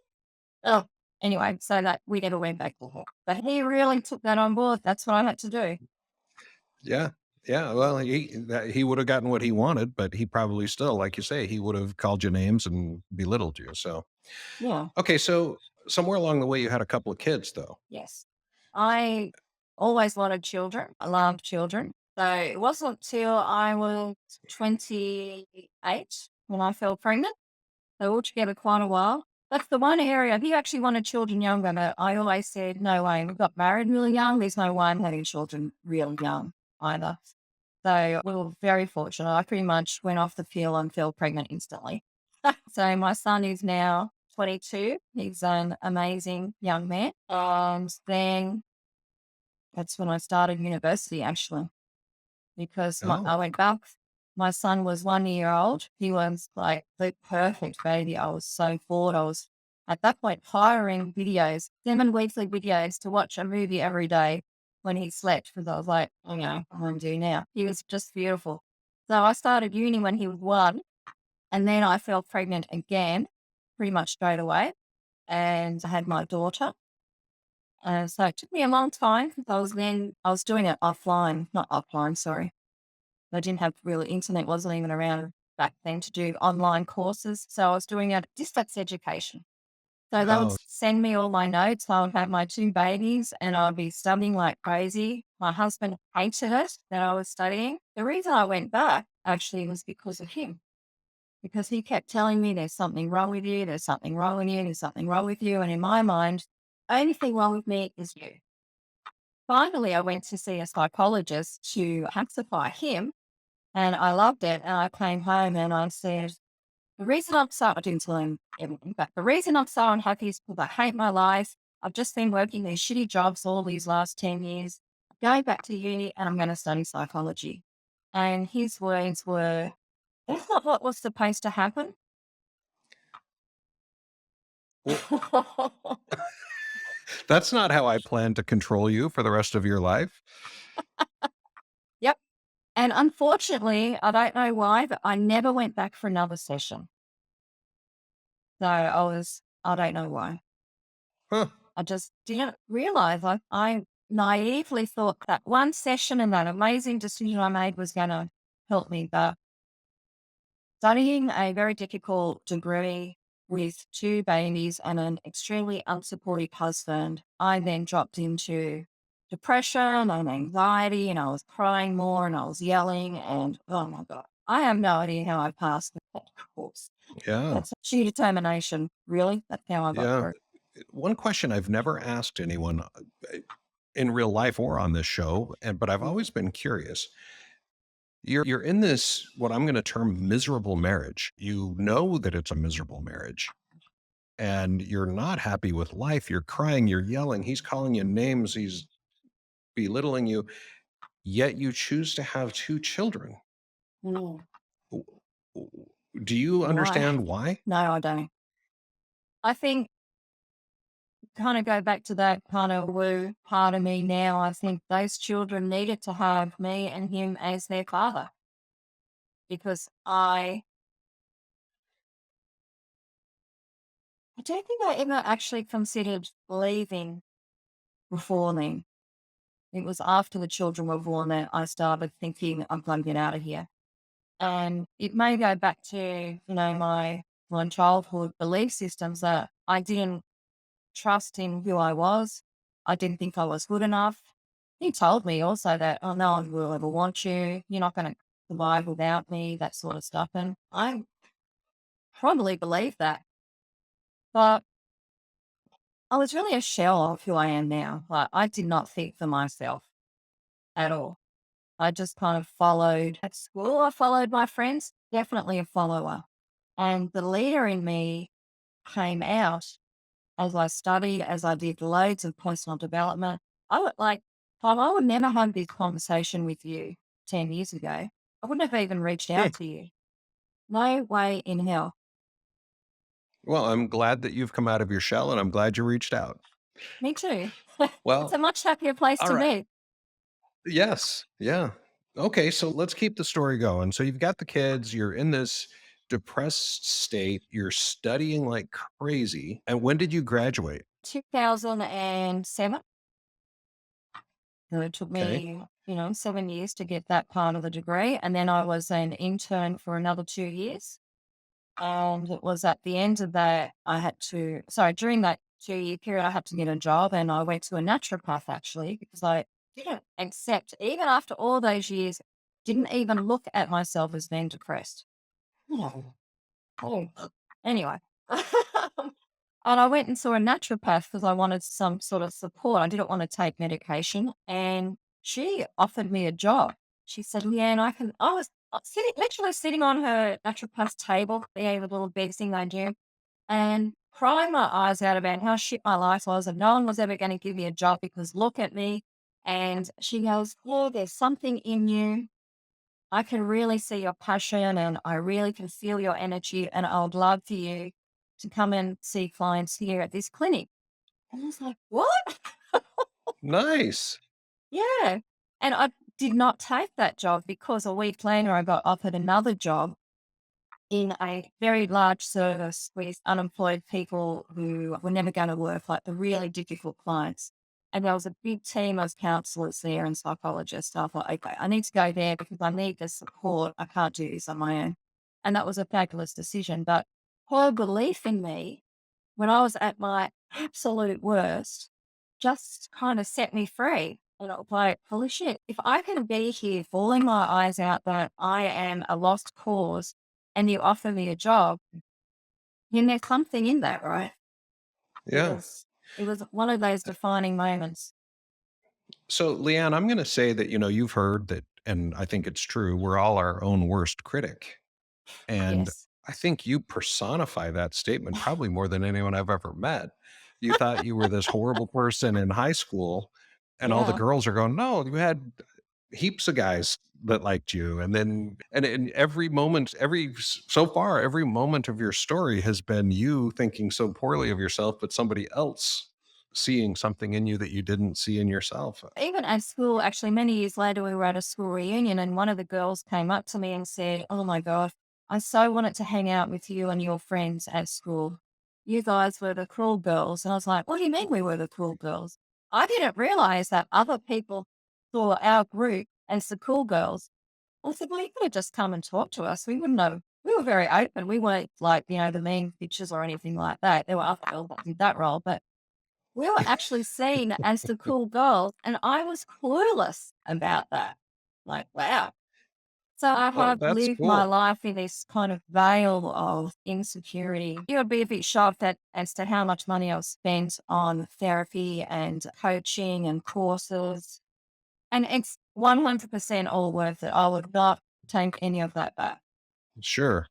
Speaker 3: Oh, anyway, so that we never went back to her. But he really took that on board. That's what I had to do.
Speaker 1: Yeah. Yeah. Well, he would have gotten what he wanted, but he probably still, like you say, he would have called you names and belittled you. So,
Speaker 3: Yeah.
Speaker 1: okay. So somewhere along the way, you had a couple of kids, though.
Speaker 3: Yes. I always wanted children. I loved children. So it wasn't till I was 28 when I fell pregnant. So altogether quite a while. That's the one area. He actually wanted children younger, but I always said, no way. We got married really young. There's no way I'm having children real young either. So we were very fortunate. I pretty much went off the pill and fell pregnant instantly. So my son is now 22. He's an amazing young man. And then that's when I started university, actually, because I
Speaker 1: Oh,
Speaker 3: went back. My son was 1 year old. He was like the perfect baby. I was so bored. I was at that point hiring videos, 7 weekly videos to watch a movie every day when he slept because I was like, I want to do now. He was just beautiful. So I started uni when he was one, and then I fell pregnant again pretty much straight away. And I had my daughter. So it took me a long time because I was doing it offline, not offline, sorry. I didn't have really internet, wasn't even around back then to do online courses. So I was doing it distance education. So they would
Speaker 1: oh,
Speaker 3: send me all my notes. I would have my two babies and I'd be studying like crazy. My husband hated it that I was studying. The reason I went back actually was because of him, because he kept telling me there's something wrong with you, there's something wrong with you, there's something wrong with you. And in my mind, only thing wrong with me is you. Finally, I went to see a psychologist to pacify him and I loved it. And I came home and I said, The reason I'm so, I didn't tell him everything, but the reason I'm so unhappy is because I hate my life. I've just been working these shitty jobs all these last 10 years. I'm going back to uni and I'm going to study psychology. And his words were, that's not what was supposed to happen.
Speaker 1: Well, that's not how I plan to control you for the rest of your life.
Speaker 3: Yep. And unfortunately, I don't know why, but I never went back for another session. So I don't know why.
Speaker 1: Huh.
Speaker 3: I just didn't realize. I naively thought that one session and that amazing decision I made was going to help me. But studying a very difficult degree with two babies and an extremely unsupportive husband, I then dropped into depression and anxiety, and I was crying more and I was yelling. And oh my God, I have no idea how I passed that course.
Speaker 1: Yeah.
Speaker 3: That's sheer determination. Really? That's how I got
Speaker 1: Yeah.
Speaker 3: through.
Speaker 1: One question I've never asked anyone in real life or on this show, but I've always been curious. You're in this what I'm going to term miserable marriage. You know that it's a miserable marriage and you're not happy with life. You're crying, you're yelling, he's calling you names, he's belittling you, yet you choose to have two children.
Speaker 3: Mm.
Speaker 1: W- w- Do you
Speaker 3: Why?
Speaker 1: understand why?
Speaker 3: No, I don't. I think kind of go back to that kind of woo part of me now. I think those children needed to have me and him as their father because I don't think I ever actually considered leaving before then. It was after the children were born that I started thinking I'm going to get out of here. And it may go back to, my childhood belief systems that I didn't trust in who I was. I didn't think I was good enough. He told me also that, oh, no one will ever want you. You're not going to survive without me, that sort of stuff. And I probably believed that. But I was really a shell of who I am now. Like, I did not think for myself at all. I just kind of followed at school. I followed my friends, definitely a follower. And the leader in me came out as I studied, as I did loads of personal development. I would like, Tom, I would never have this conversation with you 10 years ago. I wouldn't have even reached
Speaker 1: Hmm.
Speaker 3: out to you. No way in hell.
Speaker 1: Well, I'm glad that you've come out of your shell and I'm glad you reached out.
Speaker 3: Me too. It's a
Speaker 1: Well,
Speaker 3: much happier place
Speaker 1: all
Speaker 3: to
Speaker 1: right.
Speaker 3: be.
Speaker 1: Yes. Yeah. Okay. So let's keep the story going. So you've got the kids, you're in this depressed state, you're studying like crazy. And when did you graduate?
Speaker 3: 2007. So it took
Speaker 1: Okay.
Speaker 3: me, 7 years to get that part of the degree. And then I was an intern for another 2 years. And it was at the end of that, during that 2 year period, I had to get a job and I went to a naturopath actually because I didn't accept, even after all those years, didn't even look at myself as being depressed. No. Oh, anyway. And I went and saw a naturopath because I wanted some sort of support. I didn't want to take medication. And she offered me a job. She said, Leanne, I was literally sitting on her naturopath's table, the little bed thing they do, and crying my eyes out about how shit my life was and no one was ever going to give me a job because look at me. And she goes, oh, there's something in you. I can really see your passion and I really can feel your energy. And I would love for you to come and see clients here at this clinic. And I was like, what?
Speaker 1: Nice.
Speaker 3: Yeah. And I did not take that job because a week later I got offered another job in a very large service with unemployed people who were never going to work, like the really difficult clients. And there was a big team of counselors there and psychologists. I thought, okay, I need to go there because I need the support. I can't do this on my own. And that was a fabulous decision. But her belief in me when I was at my absolute worst just kind of set me free. And I was like, holy shit, if I can be here bawling my eyes out that I am a lost cause and you offer me a job, then there's something in that, right? It
Speaker 1: Yeah.
Speaker 3: was it was one of those defining moments.
Speaker 1: So, Leanne, I'm going to say that, you've heard that, and I think it's true, we're all our own worst critic. And
Speaker 3: Yes.
Speaker 1: I think you personify that statement probably more than anyone I've ever met. You thought you were this horrible person in high school, and all the
Speaker 3: Yeah.
Speaker 1: girls are going, "No, you had heaps of guys that liked you." And then, and every moment, so far, every moment of your story has been you thinking so poorly of yourself, but somebody else seeing something in you that you didn't see in yourself.
Speaker 3: Even at school, actually, many years later, we were at a school reunion and one of the girls came up to me and said, "Oh my God, I so wanted to hang out with you and your friends at school. You guys were the cool girls." And I was like, "What do you mean we were the cool girls?" I didn't realize that other people saw our group as the cool girls. I said, "Well, you could have just come and talked to us. We wouldn't have." We were very open. We weren't like, the mean bitches or anything like that. There were other girls that did that role, but we were actually seen as the cool girls, and I was clueless about that. Like, wow. So I
Speaker 1: Oh,
Speaker 3: have
Speaker 1: that's
Speaker 3: lived my
Speaker 1: cool.
Speaker 3: life in this kind of veil of insecurity. You would be a bit shocked at as to how much money I've spent on therapy and coaching and courses. And it's 100% all worth it. I would not take any of that back.
Speaker 1: Sure.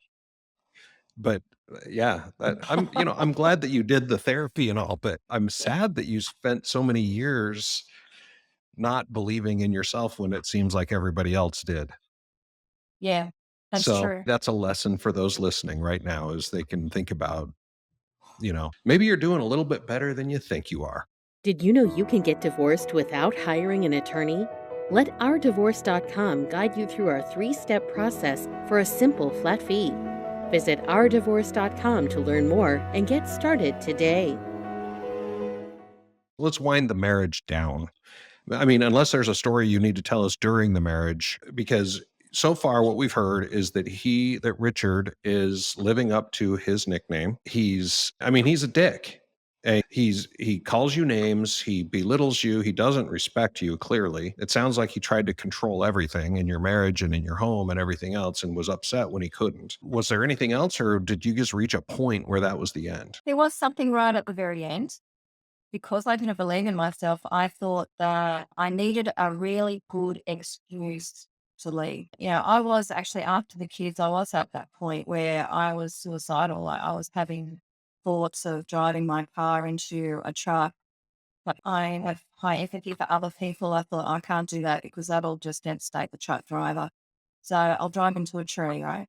Speaker 1: But, yeah, I'm glad that you did the therapy and all, but I'm
Speaker 3: Yeah.
Speaker 1: sad that you spent so many years not believing in yourself when it seems like everybody else did.
Speaker 3: Yeah, that's
Speaker 1: So,
Speaker 3: true.
Speaker 1: that's a lesson for those listening right now is they can think about, maybe you're doing a little bit better than you think you are.
Speaker 4: Did you know you can get divorced without hiring an attorney? Let ourdivorce.com guide you through our 3-step process for a simple flat fee. Visit ourdivorce.com to learn more and get started today.
Speaker 1: Let's wind the marriage down. I mean, unless there's a story you need to tell us during the marriage, because so far what we've heard is that Richard is living up to his nickname. He's a dick. And he calls you names, he belittles you, he doesn't respect you clearly. It sounds like he tried to control everything in your marriage and in your home and everything else and was upset when he couldn't. Was there anything else or did you just reach a point where that was the end?
Speaker 3: There was something right at the very end. Because I didn't believe in myself, I thought that I needed a really good excuse to leave. I was actually after the kids, I was at that point where I was suicidal. Like I was having thoughts of driving my car into a truck. But I have high empathy for other people. I thought I can't do that because that'll just devastate the truck driver. So I'll drive into a tree, right?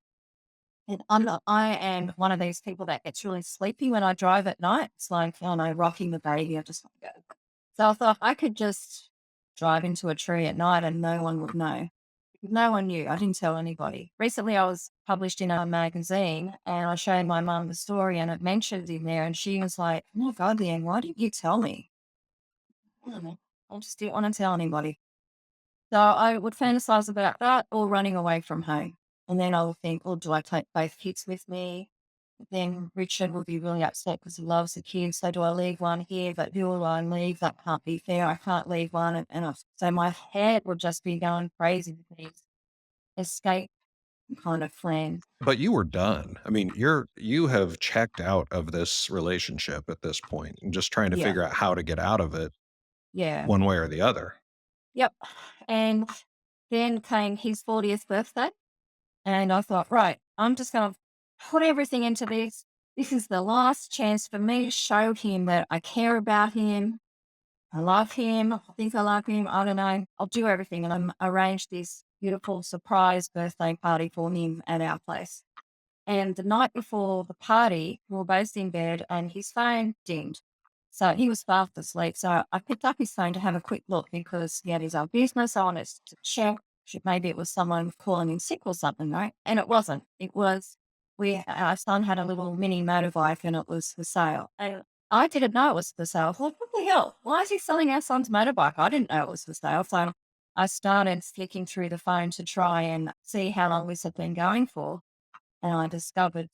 Speaker 3: And I am one of these people that gets really sleepy when I drive at night. It's like, oh no, rocking the baby. I just want to go. So I thought I could just drive into a tree at night and no one would know. No one knew. I didn't tell anybody. Recently, I was published in a magazine and I showed my mum the story and it mentioned in there. And she was like, "Oh my God, Leanne, why didn't you tell me?" I don't know. I just didn't want to tell anybody. So I would fantasize about that or running away from home. And then I would think, well, do I take both kids with me? Then Richard would be really upset because he loves the kids. So do I leave one here? But who will I leave? That can't be fair. I can't leave one. So my head would just be going crazy with these escape kind of plans.
Speaker 1: But you were done. I mean, you have checked out of this relationship at this point and just trying to
Speaker 3: Yeah.
Speaker 1: figure out how to get out of it
Speaker 3: Yeah.
Speaker 1: one way or the other.
Speaker 3: Yep. And then came his 40th birthday. And I thought, right, I'm just going to put everything into this. This is the last chance for me to show him that I care about him. I love him. I think I love him. I don't know. I'll do everything. And I arranged this beautiful surprise birthday party for him at our place. And the night before the party, we were both in bed and his phone dinged. So he was fast asleep. So I picked up his phone to have a quick look because he had his own business on it to check. Maybe it was someone calling in sick or something, right? And it wasn't. It was, our son had a little mini motorbike and it was for sale. And I didn't know it was for sale. I thought, what the hell? Why is he selling our son's motorbike? I didn't know it was for sale. So I started flicking through the phone to try and see how long this had been going for. And I discovered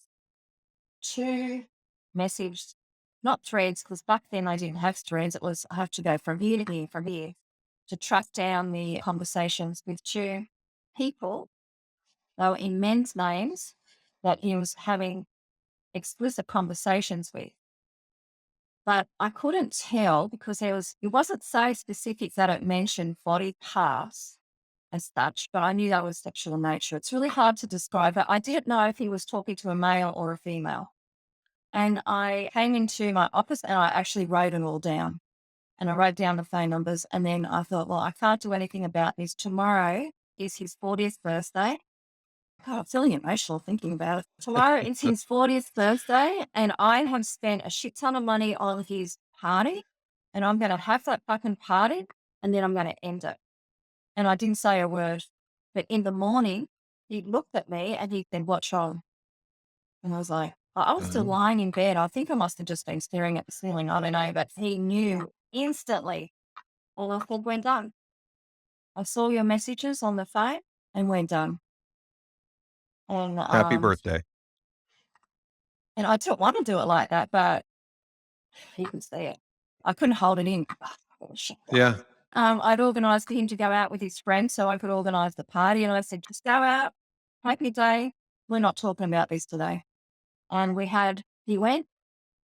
Speaker 3: 2 message, not threads, because back then I didn't have threads. It was I have to go from here to here, from here to track down the conversations with 2 people. They were in men's names that he was having explicit conversations with. But I couldn't tell because it wasn't so specific that it mentioned body parts. as such, but I knew that was sexual in nature. It's really hard to describe it. I didn't know if he was talking to a male or a female. And I came into my office and I actually wrote it all down. And I wrote down the phone numbers. And then I thought, well, I can't do anything about this. Tomorrow is his 40th birthday. God, I'm feeling emotional thinking about it. Tomorrow is his 40th birthday, and I have spent a shit ton of money on his party, and I'm going to have that fucking party, and then I'm going to end it. And I didn't say a word. But in the morning, he looked at me and he said, "What's wrong?" And I was like, I was still
Speaker 1: Oh.
Speaker 3: lying in bed. I think I must have just been staring at the ceiling. I don't know. But he knew instantly. All I said, "We're done. I saw your messages on the phone and we're done." And
Speaker 1: Happy birthday.
Speaker 3: I didn't want to do it like that, but he could see it. I couldn't hold it in. Oh, shit.
Speaker 1: Yeah.
Speaker 3: I'd organised for him to go out with his friends so I could organise the party. And I said, just go out, have your day. We're not talking about this today. And he went.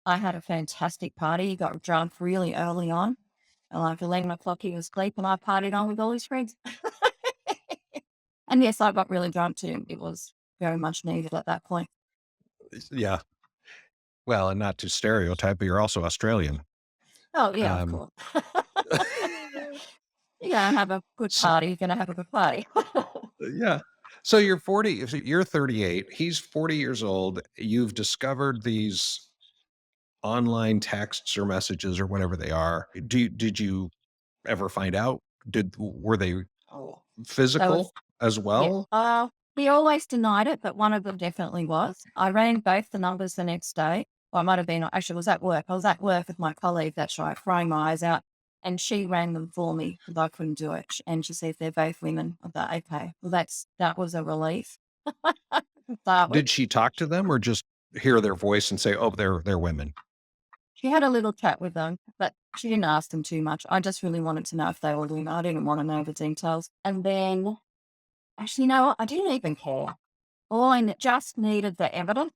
Speaker 3: I had a fantastic party. He got drunk really early on. And like 11 o'clock, he was asleep and I partied on with all his friends. And yes, I got really drunk too. It was very much needed at that point.
Speaker 1: Yeah. Well, and not to stereotype, but you're also Australian.
Speaker 3: Oh, yeah, of
Speaker 1: Um,
Speaker 3: course. You're going to have a good
Speaker 1: so,
Speaker 3: party. You're going to have a good party.
Speaker 1: yeah. So you're 40, so you're 38, he's 40 years old. You've discovered these online texts or messages or whatever they are. Did you ever find out? Were they
Speaker 3: Oh, that was,
Speaker 1: physical as
Speaker 3: yeah.
Speaker 1: well?
Speaker 3: He always denied it, but one of them definitely was. I rang both the numbers the next day. Well, I might have been, actually, it was at work. I was at work with my colleague, that's right, crying my eyes out. And she rang them for me because I couldn't do it. And she said, they're both women. I thought, okay, well, that was a relief. To start with.
Speaker 1: Did she talk to them or just hear their voice and say, "Oh, they're women"?
Speaker 3: She had a little chat with them, but she didn't ask them too much. I just really wanted to know if they were women. I didn't want to know the details. And then, actually, you know what? I didn't even care. Just needed the evidence.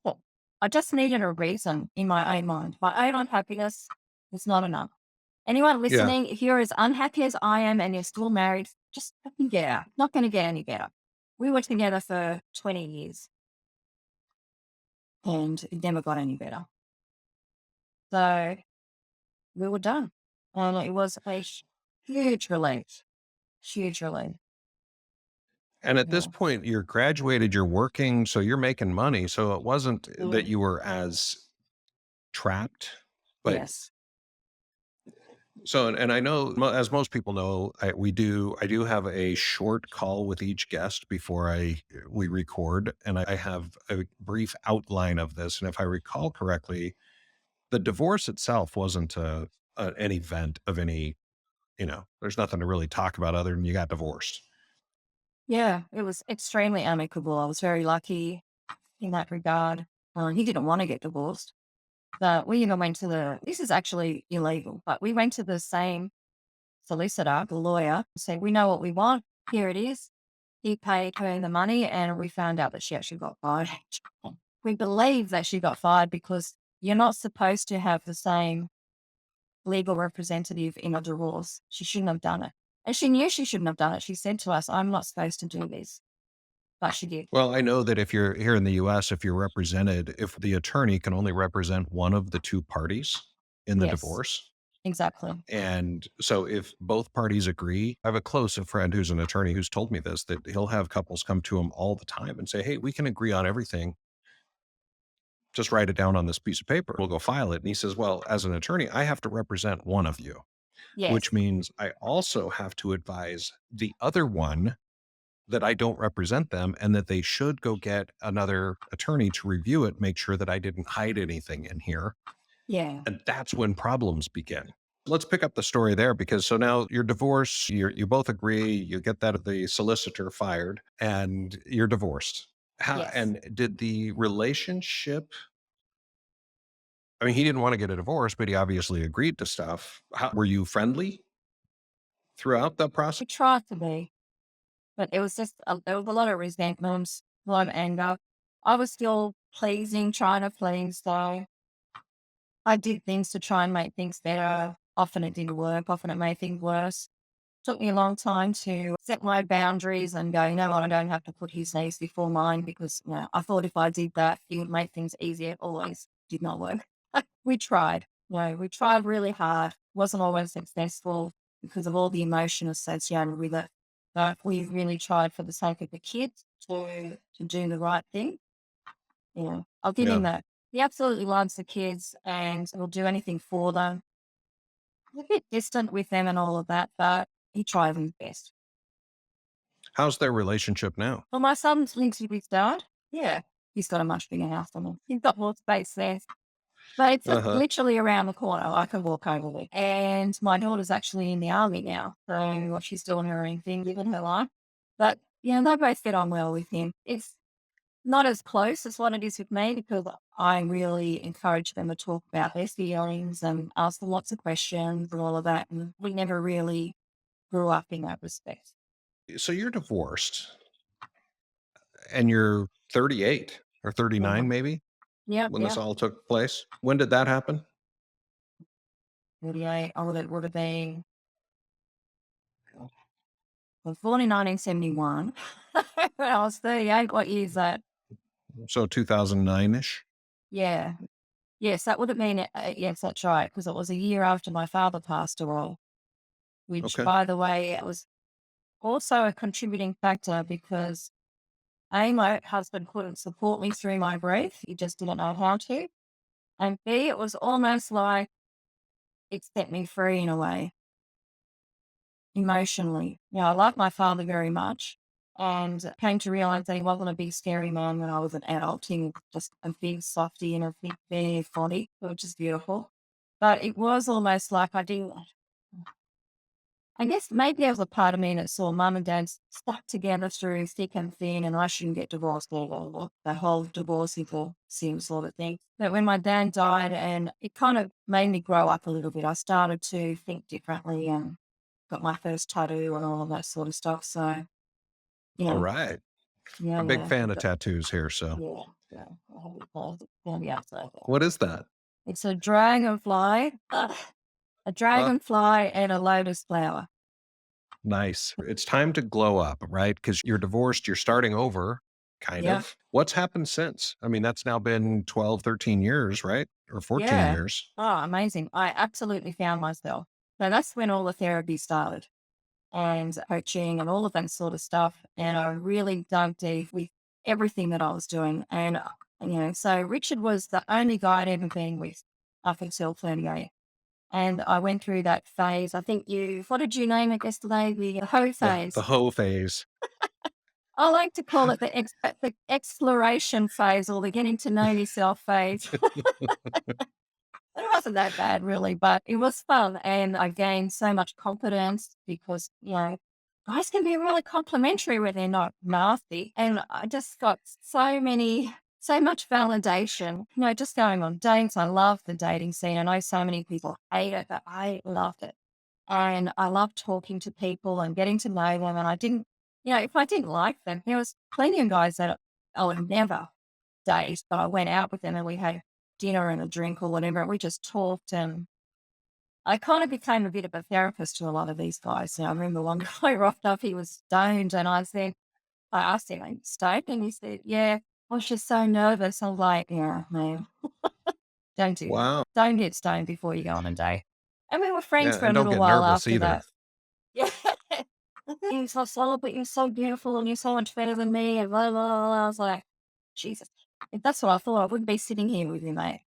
Speaker 3: I just needed a reason in my own mind. My own unhappiness was not enough. Anyone
Speaker 1: Yeah.
Speaker 3: listening, if you're as unhappy as I am and you're still married, just fucking get out. Not going to get any better. We were together for 20 years and it never got any better. So we were done. And it was a huge relief. Huge relief.
Speaker 1: And at this
Speaker 3: Yeah.
Speaker 1: point, you're graduated, you're working, so you're making money. So it wasn't that
Speaker 3: Mm.
Speaker 1: you were as trapped, but
Speaker 3: Yes.
Speaker 1: so, and I know, as most people know, I do have a short call with each guest before we record, and I have a brief outline of this. And if I recall correctly, the divorce itself wasn't an event of any, there's nothing to really talk about other than you got divorced.
Speaker 3: Yeah, it was extremely amicable. I was very lucky in that regard. He didn't want to get divorced, but we even went to this is actually illegal, but we went to the same solicitor, the lawyer, said, we know what we want. Here it is. He paid her the money and we found out that she actually got fired. We believe that she got fired because you're not supposed to have the same legal representative in a divorce. She shouldn't have done it. And she knew she shouldn't have done it. She said to us, I'm not supposed to do this, but she did.
Speaker 1: Well, I know that if you're here in the US, if you're represented, if the attorney can only represent one of the two parties in the
Speaker 3: Yes,
Speaker 1: divorce.
Speaker 3: exactly.
Speaker 1: And so if both parties agree, I have a close friend who's an attorney who's told me this, that he'll have couples come to him all the time and say, "Hey, we can agree on everything. Just write it down on this piece of paper. We'll go file it." And he says, "Well, as an attorney, I have to represent one of you, which
Speaker 3: Yes,
Speaker 1: means I also have to advise the other one that I don't represent them and that they should go get another attorney to review it, make sure that I didn't hide anything in here."
Speaker 3: yeah,
Speaker 1: And that's when problems begin. Let's pick up the story there because so now you're divorced, you both agree, you get the solicitor fired, and you're divorced. How
Speaker 3: yes.
Speaker 1: and did the relationship? I mean, he didn't want to get a divorce, but he obviously agreed to stuff. How were you friendly throughout the process?
Speaker 3: We tried to be, but it was just, there was a lot of resentment, a lot of anger. I was still pleasing, trying to please, so I did things to try and make things better. Often it didn't work. Often it made things worse. Took me a long time to set my boundaries and go, you know what, I don't have to put his needs before mine because, I thought if I did that, it would make things easier. It always did not work. We tried. We tried really hard. Wasn't always successful because of all the emotion associated with it. But we really tried for the sake of the kids to do the right thing. I'll give him
Speaker 1: Yeah.
Speaker 3: that. He absolutely loves the kids and will do anything for them. He's a bit distant with them and all of that, but he tries his best.
Speaker 1: How's their relationship now?
Speaker 3: Well, my son lives with his dad. Yeah. He's got a much bigger house than me. He's got more space there. But it's just
Speaker 1: Uh-huh.
Speaker 3: literally around the corner. I can walk over there. And my daughter's actually in the army now. So she's doing her own thing, living her life. But yeah, they both get on well with him. It's not as close as what it is with me because I really encourage them to talk about their feelings and ask them lots of questions and all of that. And we never really grew up in that respect.
Speaker 1: So you're divorced and you're 38 or 39
Speaker 3: Mhm.
Speaker 1: maybe
Speaker 3: Yep,
Speaker 1: when this
Speaker 3: yep.
Speaker 1: all took place. When did that happen?
Speaker 3: 48. I would have been, I was born in 1971. When I was 38, what year is that?
Speaker 1: So 2009-ish?
Speaker 3: Yeah. Yes, that would have been, yes, that's right. Because it was a year after my father passed away, which,
Speaker 1: Okay.
Speaker 3: by the way, it was also a contributing factor because A, my husband couldn't support me through my grief. He just didn't know how to. And B, it was almost like it set me free in a way, emotionally. I love my father very much and came to realize that he wasn't a big scary man when I was an adult. He was just a big softy and a big bear body, which is beautiful. But it was almost like I guess maybe there was a part of me that saw mum and dad stuck together through thick and thin, and I shouldn't get divorced or the whole divorce equal sin sort of thing. But when my dad died, and it kind of made me grow up a little bit, I started to think differently and got my first tattoo and all of that sort of stuff. So,
Speaker 1: All
Speaker 3: yeah,
Speaker 1: right.
Speaker 3: yeah,
Speaker 1: A big
Speaker 3: yeah,
Speaker 1: fan of tattoos here. So
Speaker 3: yeah, yeah. I have it called. It's on the outside there.
Speaker 1: what is that?
Speaker 3: It's a dragonfly, a
Speaker 1: Uh,
Speaker 3: dragonfly and a lotus flower.
Speaker 1: nice. It's time to glow up, right? Because you're divorced, you're starting over, kind
Speaker 3: Yeah.
Speaker 1: of. What's happened since? I mean, that's now been 12, 13 years, right? Or 14
Speaker 3: Yeah.
Speaker 1: years.
Speaker 3: Oh, amazing. I absolutely found myself. So that's when all the therapy started and coaching and all of that sort of stuff. And I really dug deep with everything that I was doing. And, so Richard was the only guy I'd ever been with up until 38. And I went through that phase. I think what did you name it yesterday? The hoe
Speaker 1: The
Speaker 3: phase.
Speaker 1: hoe phase.
Speaker 3: I like to call it the exploration phase or the getting to know yourself phase. It wasn't that bad really, but it was fun and I gained so much confidence because, guys can be really complimentary when they're not nasty. And I just got so much validation, just going on dates. I love the dating scene. I know so many people hate it, but I loved it. And I love talking to people and getting to know them. And I didn't, if I didn't like them, there was plenty of guys that I would never date, but I went out with them and we had dinner and a drink or whatever. And we just talked and I kind of became a bit of a therapist to a lot of these guys. I remember one guy rocked up, he was stoned, and I asked him, "Are you stoned?" And he said, "Yeah, I was just so nervous." I was like, "Yeah, man, don't do that.
Speaker 1: Wow.
Speaker 3: Don't get stoned before you go on a date." And we were friends
Speaker 1: Yeah.
Speaker 3: for a
Speaker 1: And don't
Speaker 3: little
Speaker 1: get
Speaker 3: while
Speaker 1: nervous
Speaker 3: after
Speaker 1: either.
Speaker 3: that. Yeah. You're so solid, but you're so beautiful and you're so much better than me. And blah, blah, blah. I was like, Jesus, if that's what I thought, I wouldn't be sitting here with you, mate.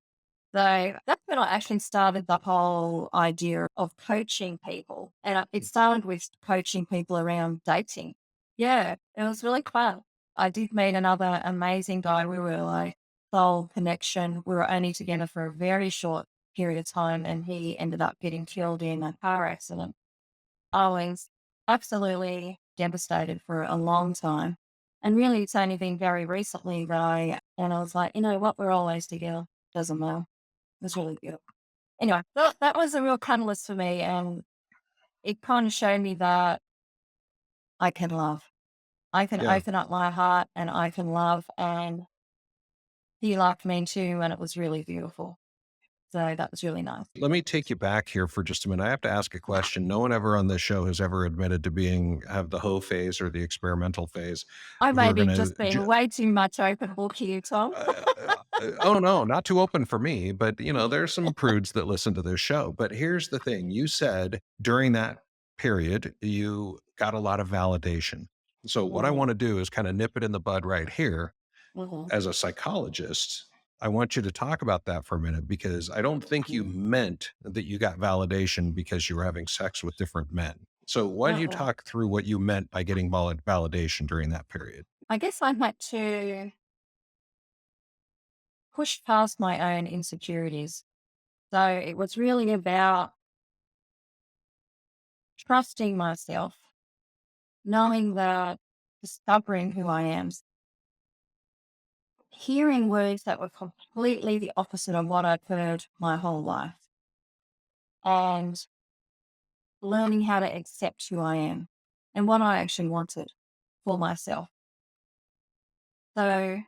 Speaker 3: So that's when I actually started the whole idea of coaching people. And it started with coaching people around dating. Yeah, it was really fun. I did meet another amazing guy. We were like soul connection. We were only together for a very short period of time and he ended up getting killed in a car accident. I was absolutely devastated for a long time. And really, it's only been very recently that I was like, you know what, we're always together. Doesn't matter. It was really beautiful. Anyway, that was a real catalyst for me. And it kind of showed me that I can love. I can
Speaker 1: Yeah.
Speaker 3: open up my heart and I can love. And he loved me too. And it was really beautiful. So that was really nice.
Speaker 1: Let me take you back here for just a minute. I have to ask a question. No one ever on this show has ever admitted to have the hoe phase or the experimental phase.
Speaker 3: I may
Speaker 1: We're
Speaker 3: be
Speaker 1: gonna
Speaker 3: just being way too much open book here, Tom.
Speaker 1: oh no, not too open for me, but there's some prudes that listen to this show. But here's the thing. You said during that period you got a lot of validation. So what I
Speaker 3: Mhm,
Speaker 1: want to do is kind of nip it in the bud right here.
Speaker 3: mhm,
Speaker 1: As a psychologist, I want you to talk about that for a minute because I don't think you
Speaker 3: mhm,
Speaker 1: meant that you got validation because you were having sex with different men. So why don't you
Speaker 3: uh-uh.
Speaker 1: talk through what you meant by getting validation during that period?
Speaker 3: I guess I had to push past my own insecurities. So it was really about trusting myself, knowing that, discovering who I am, hearing words that were completely the opposite of what I'd heard my whole life, and learning how to accept who I am and what I actually wanted for myself. So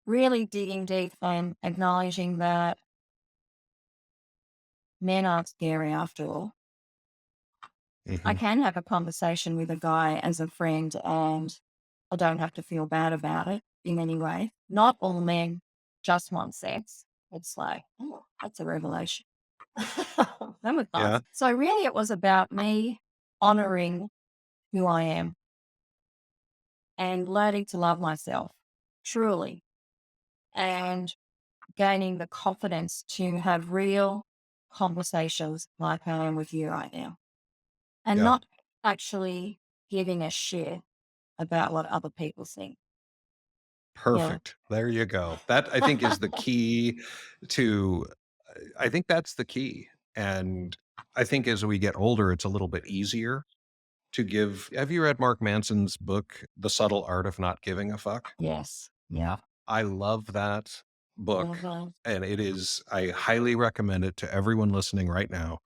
Speaker 3: really digging deep and acknowledging that men aren't scary after all. I
Speaker 1: Mhm.
Speaker 3: can have a conversation with a guy as a friend and I don't have to feel bad about it in any way. Not all men just want sex. It's like, oh, that's a revelation. That was
Speaker 1: Yeah.
Speaker 3: nice. So really it was about me honoring who I am and learning to love myself truly and gaining the confidence to have real conversations like I am with you right now and
Speaker 1: Yeah.
Speaker 3: not actually giving a shit about what other people think. Yeah.
Speaker 1: Perfect. There you go. That I think is the key to I think that's the key. And I think as we get older, it's a little bit easier to give. Have you read Mark Manson's book, The Subtle Art of Not Giving a Fuck?
Speaker 3: Yes. Yeah.
Speaker 1: I love that book.
Speaker 3: Mhm.
Speaker 1: And I highly recommend it to everyone listening right now.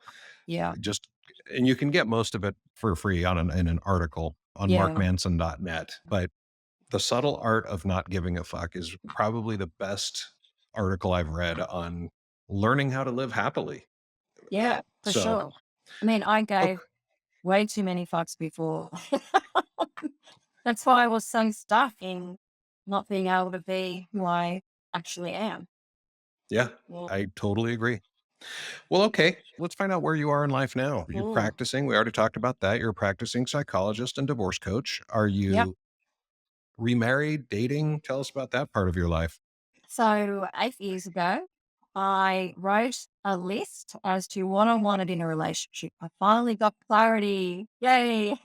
Speaker 3: Yeah.
Speaker 1: Just, and you can get most of it for free in an article on
Speaker 3: Yeah.
Speaker 1: markmanson.net. But The Subtle Art of Not Giving a Fuck is probably the best article I've read on learning how to live happily.
Speaker 3: Yeah. For
Speaker 1: So,
Speaker 3: sure. I mean, I gave
Speaker 1: okay.
Speaker 3: way too many fucks before. That's why I was so stuck in not being able to be who I actually am.
Speaker 1: Yeah,
Speaker 3: Yeah.
Speaker 1: I totally agree. Well, okay, let's find out where you are in life now. You're
Speaker 3: Mm.
Speaker 1: practicing. We already talked about that. You're a practicing psychologist and divorce coach. Are
Speaker 3: Yep.
Speaker 1: you remarried, dating? Tell us about that part of your life.
Speaker 3: So 8 years ago, I wrote a list as to what I wanted in a relationship. I finally got clarity. Yay.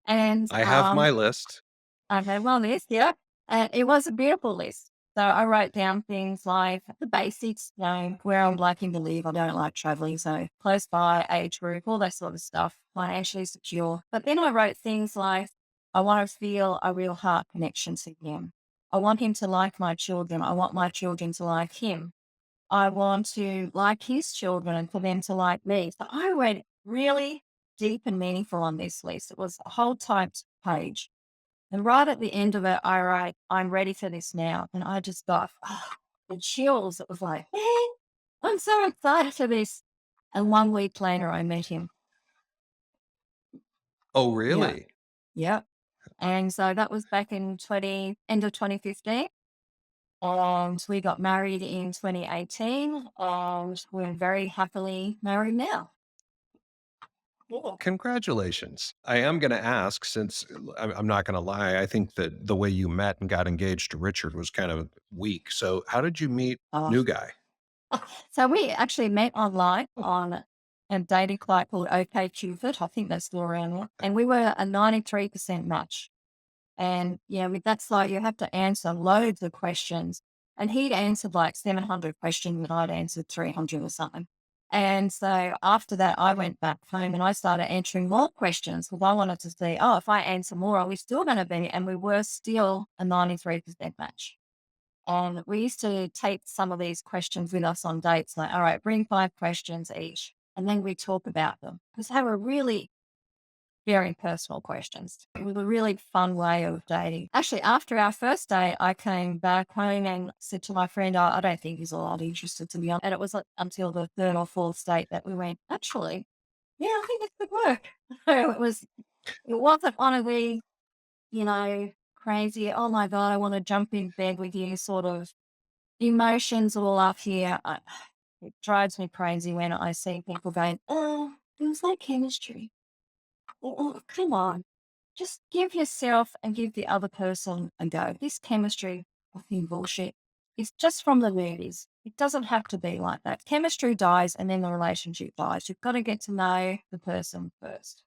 Speaker 3: And
Speaker 1: I have my list.
Speaker 3: I had my list, yeah. And it was a beautiful list. So I wrote down things like the basics, where I'm liking to live. I don't like traveling. So close by, age group, all that sort of stuff, financially secure. But then I wrote things like, I want to feel a real heart connection to him. I want him to like my children. I want my children to like him. I want to like his children and for them to like me. So I went really deep and meaningful on this list. It was a whole typed page. And right at the end of it, I write, I'm ready for this now. And I just got the chills. It was like, man, I'm so excited for this. And 1 week later, I met him.
Speaker 1: Oh,
Speaker 3: Yeah.
Speaker 1: really?
Speaker 3: Yeah. And so that was back in end of 2015. And we got married in 2018. And we're very happily married now. Yeah.
Speaker 1: Congratulations. I am going to ask, since I'm not going to lie, I think that the way you met and got engaged to Richard was kind of weak. So, how did you meet
Speaker 3: Uh,
Speaker 1: new guy?
Speaker 3: so we actually met online on a dating site called OkCupid. I think that's still around there. And we were a 93% match. And yeah, with that site, you have to answer loads of questions. And he'd answered like 700 questions and I'd answered 300 or something. And so after that, I went back home and I started answering more questions because I wanted to see, oh, if I answer more, are we still going to be? And we were still a 93% match. And we used to take some of these questions with us on dates, like, all right, bring 5 questions each. And then we talk about them because they were really very personal questions. It was a really fun way of dating. Actually, after our first date, I came back home and said to my friend, I don't think he's all that interested, to be honest. And it was until the third or fourth date that we went, actually, yeah, I think it could work. So it wasn't one of the, crazy, oh my God, I want to jump in bed with you sort of emotions all up here. It drives me crazy when I see people going, oh, there was no chemistry. Oh, come on. Just give yourself and give the other person a go. This chemistry, I think bullshit. It's just from the movies. It doesn't have to be like that. Chemistry dies and then the relationship dies. You've got to get to know the person first.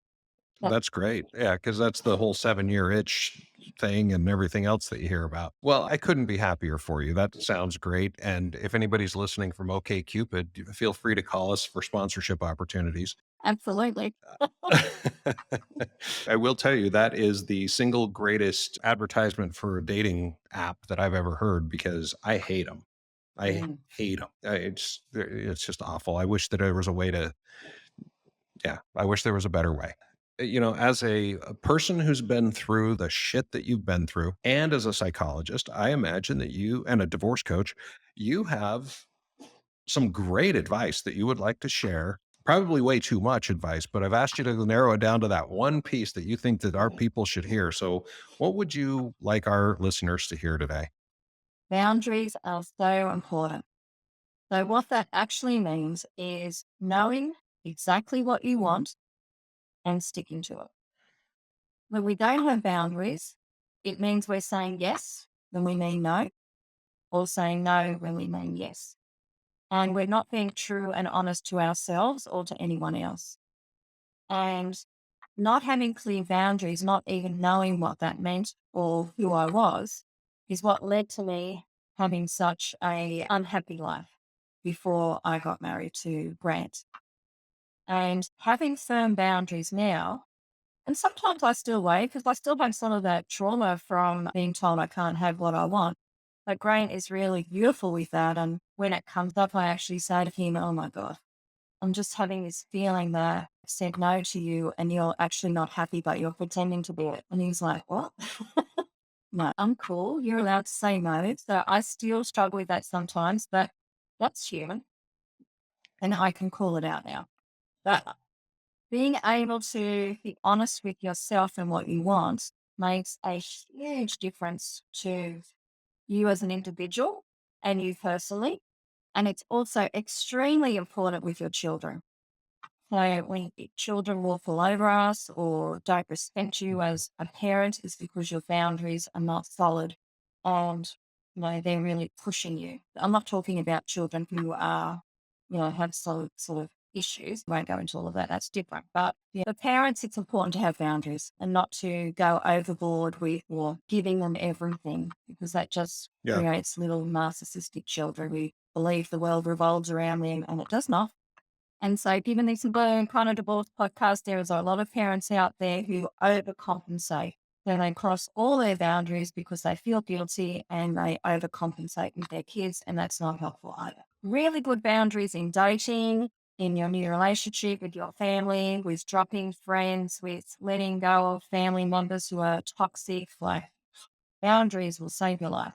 Speaker 3: That
Speaker 1: That's great. Yeah, because that's the whole 7-year itch thing and everything else that you hear about. Well, I couldn't be happier for you. That sounds great. And if anybody's listening from OkCupid, feel free to call us for sponsorship opportunities.
Speaker 3: absolutely.
Speaker 1: I will tell you that is the single greatest advertisement for a dating app that I've ever heard because I hate them. I
Speaker 3: Mm.
Speaker 1: hate them. It's just awful. I wish that there was a way to, yeah, I wish there was a better way. As a person who's been through the shit that you've been through, and as a psychologist, I imagine that you and a divorce coach, you have some great advice that you would like to share. Probably way too much advice, but I've asked you to narrow it down to that one piece that you think that our people should hear. So, what would you like our listeners to hear today?
Speaker 3: Boundaries are so important. So, what that actually means is knowing exactly what you want and sticking to it. When we don't have boundaries, it means we're saying yes when we mean no, or saying no when we mean yes. And we're not being true and honest to ourselves or to anyone else. And not having clear boundaries, not even knowing what that meant or who I was, is what led to me having such a unhappy life before I got married to Grant. And having firm boundaries now, and sometimes I still wait because I still have some of that trauma from being told I can't have what I want. But Grant is really beautiful with that. And when it comes up, I actually say to him, oh my God, I'm just having this feeling that I said no to you and you're actually not happy, but you're pretending to be it. And he's like, what? No, I'm cool. You're allowed to say no. So I still struggle with that sometimes, but that's human. And I can call it out now. But being able to be honest with yourself and what you want makes a huge difference to you as an individual and you personally. And it's also extremely important with your children. So when children walk all over us or don't respect you as a parent, it's because your boundaries are not solid and they're really pushing you. I'm not talking about children who are, have solid sort of issues. I won't go into all of that. That's different. But yeah, for parents, it's important to have boundaries and not to go overboard with or giving them everything because that just
Speaker 1: Yeah.
Speaker 3: creates little narcissistic children who believe the world revolves around them and it does not. And so, given this kind of divorce podcast, there is a lot of parents out there who overcompensate. So they cross all their boundaries because they feel guilty and they overcompensate with their kids, and that's not helpful either. Really good boundaries in dating, in your new relationship, with your family, with dropping friends, with letting go of family members who are toxic. Like boundaries will save your life.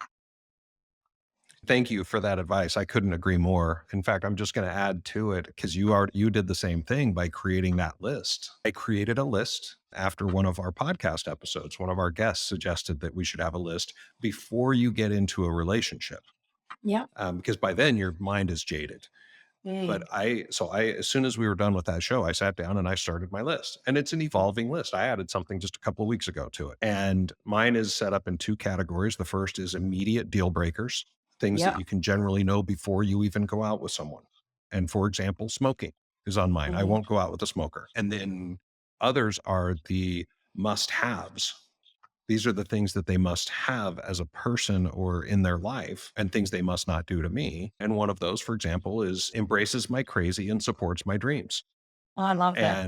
Speaker 1: Thank you for that advice. I couldn't agree more. In fact, I'm just going to add to it because you did the same thing by creating that list. I created a list after one of our podcast episodes. One of our guests suggested that we should have a list before you get into a relationship,
Speaker 3: Yeah.
Speaker 1: because by then your mind is jaded. But as soon as we were done with that show, I sat down and I started my list, and it's an evolving list. I added something just a couple of weeks ago to it, and mine is set up in two categories. The first is immediate deal breakers, things that
Speaker 3: Yeah.
Speaker 1: you can generally know before you even go out with someone. And for example, smoking is on mine. I
Speaker 3: Mhm.
Speaker 1: won't go out with a smoker. And then others are the must haves. These are the things that they must have as a person or in their life and things they must not do to me. And one of those, for example, is embraces my crazy and supports my dreams.
Speaker 3: I love that.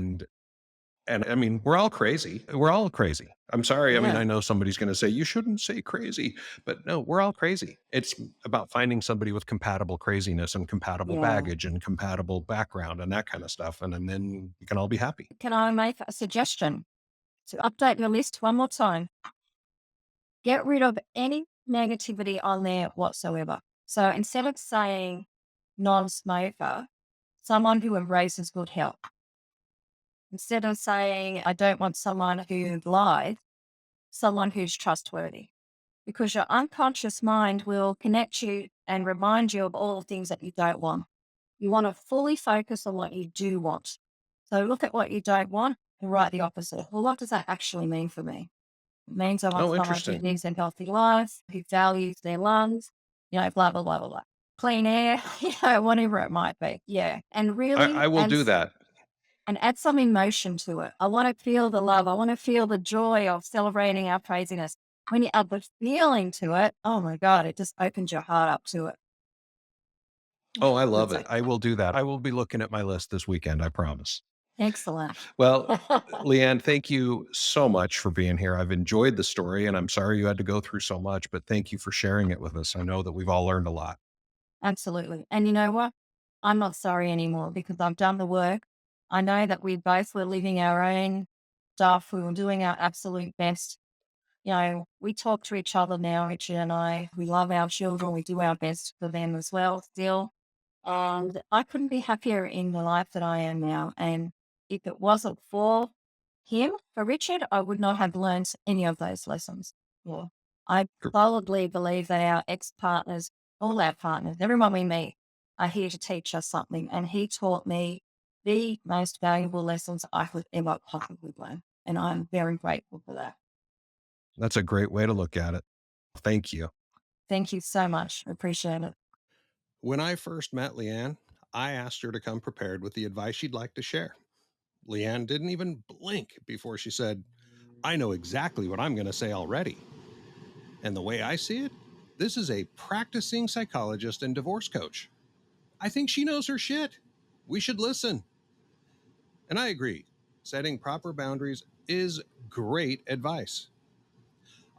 Speaker 1: And I mean, we're all crazy. We're all crazy. I'm sorry. I mean,
Speaker 3: Yeah.
Speaker 1: I know somebody's going to say you shouldn't say crazy, but no, we're all crazy. It's about finding somebody with compatible craziness and compatible
Speaker 3: Yeah.
Speaker 1: baggage and compatible background and that kind of stuff. And then you can all be happy.
Speaker 3: Can I make a suggestion? to update your list one more time, get rid of any negativity on there whatsoever. So instead of saying non-smoker, someone who embraces good health. Instead of saying, I don't want someone who lies, someone who's trustworthy. Because your unconscious mind will connect you and remind you of all the things that you don't want. You want to fully focus on what you do want. So look at what you don't want and write the opposite. Well, what does that actually mean for me? It means I want
Speaker 1: Oh,
Speaker 3: someone who
Speaker 1: interesting.
Speaker 3: lives a healthy life, who values their lungs, blah, blah, blah, blah, blah. Clean air, whatever it might be. Yeah. And really,
Speaker 1: I will do that.
Speaker 3: and add some emotion to it. I want to feel the love. I want to feel the joy of celebrating our craziness. When you add the feeling to it, oh my God, it just opens your heart up to it.
Speaker 1: Oh, I love
Speaker 3: That's
Speaker 1: it. I will do that. I will be looking at my list this weekend, I promise.
Speaker 3: excellent.
Speaker 1: Well, Leanne, thank you so much for being here. I've enjoyed the story, and I'm sorry you had to go through so much, but thank you for sharing it with us. I know that we've all learned a lot.
Speaker 3: Absolutely. And you know what? I'm not sorry anymore because I've done the work. I know that we both were living our own stuff. We were doing our absolute best. We talk to each other now, Richard and I. We love our children. We do our best for them as well still. And I couldn't be happier in the life that I am now. And if it wasn't for him, for Richard, I would not have learned any of those lessons. Yeah. I solidly believe that our ex-partners, all our partners, everyone we meet, are here to teach us something. And he taught me the most valuable lessons I could ever possibly learn. And I'm very grateful for that.
Speaker 1: That's a great way to look at it. Thank you.
Speaker 3: Thank you so much. Appreciate it.
Speaker 1: When I first met Leanne, I asked her to come prepared with the advice she'd like to share. Leanne didn't even blink before she said, I know exactly what I'm going to say already. And the way I see it, this is a practicing psychologist and divorce coach. I think she knows her shit. We should listen. And I agree. Setting proper boundaries is great advice.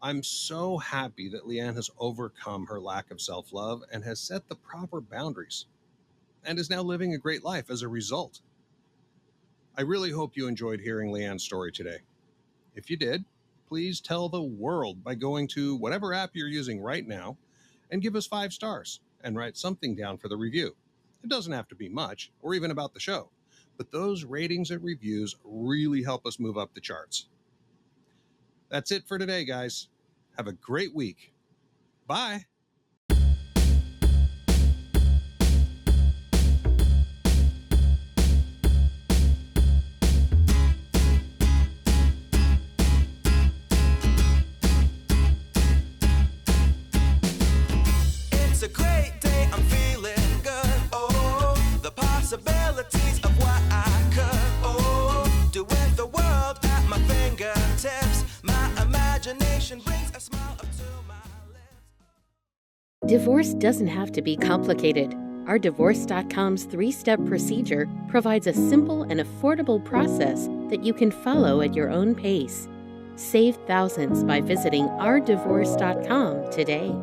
Speaker 1: I'm so happy that Leanne has overcome her lack of self-love and has set the proper boundaries and is now living a great life as a result. I really hope you enjoyed hearing Leanne's story today. If you did, please tell the world by going to whatever app you're using right now and give us 5 stars and write something down for the review. It doesn't have to be much or even about the show, but those ratings and reviews really help us move up the charts. That's it for today, guys. Have a great week. Bye.
Speaker 2: It's a great day, I'm feeling good. Oh, the possibilities of what I could, do with the world at my fingertips. My imagination brings a smile up to my lips.
Speaker 4: Divorce doesn't have to be complicated. Our Divorce.com's 3-step procedure provides a simple and affordable process that you can follow at your own pace. Save thousands by visiting ourdivorce.com today.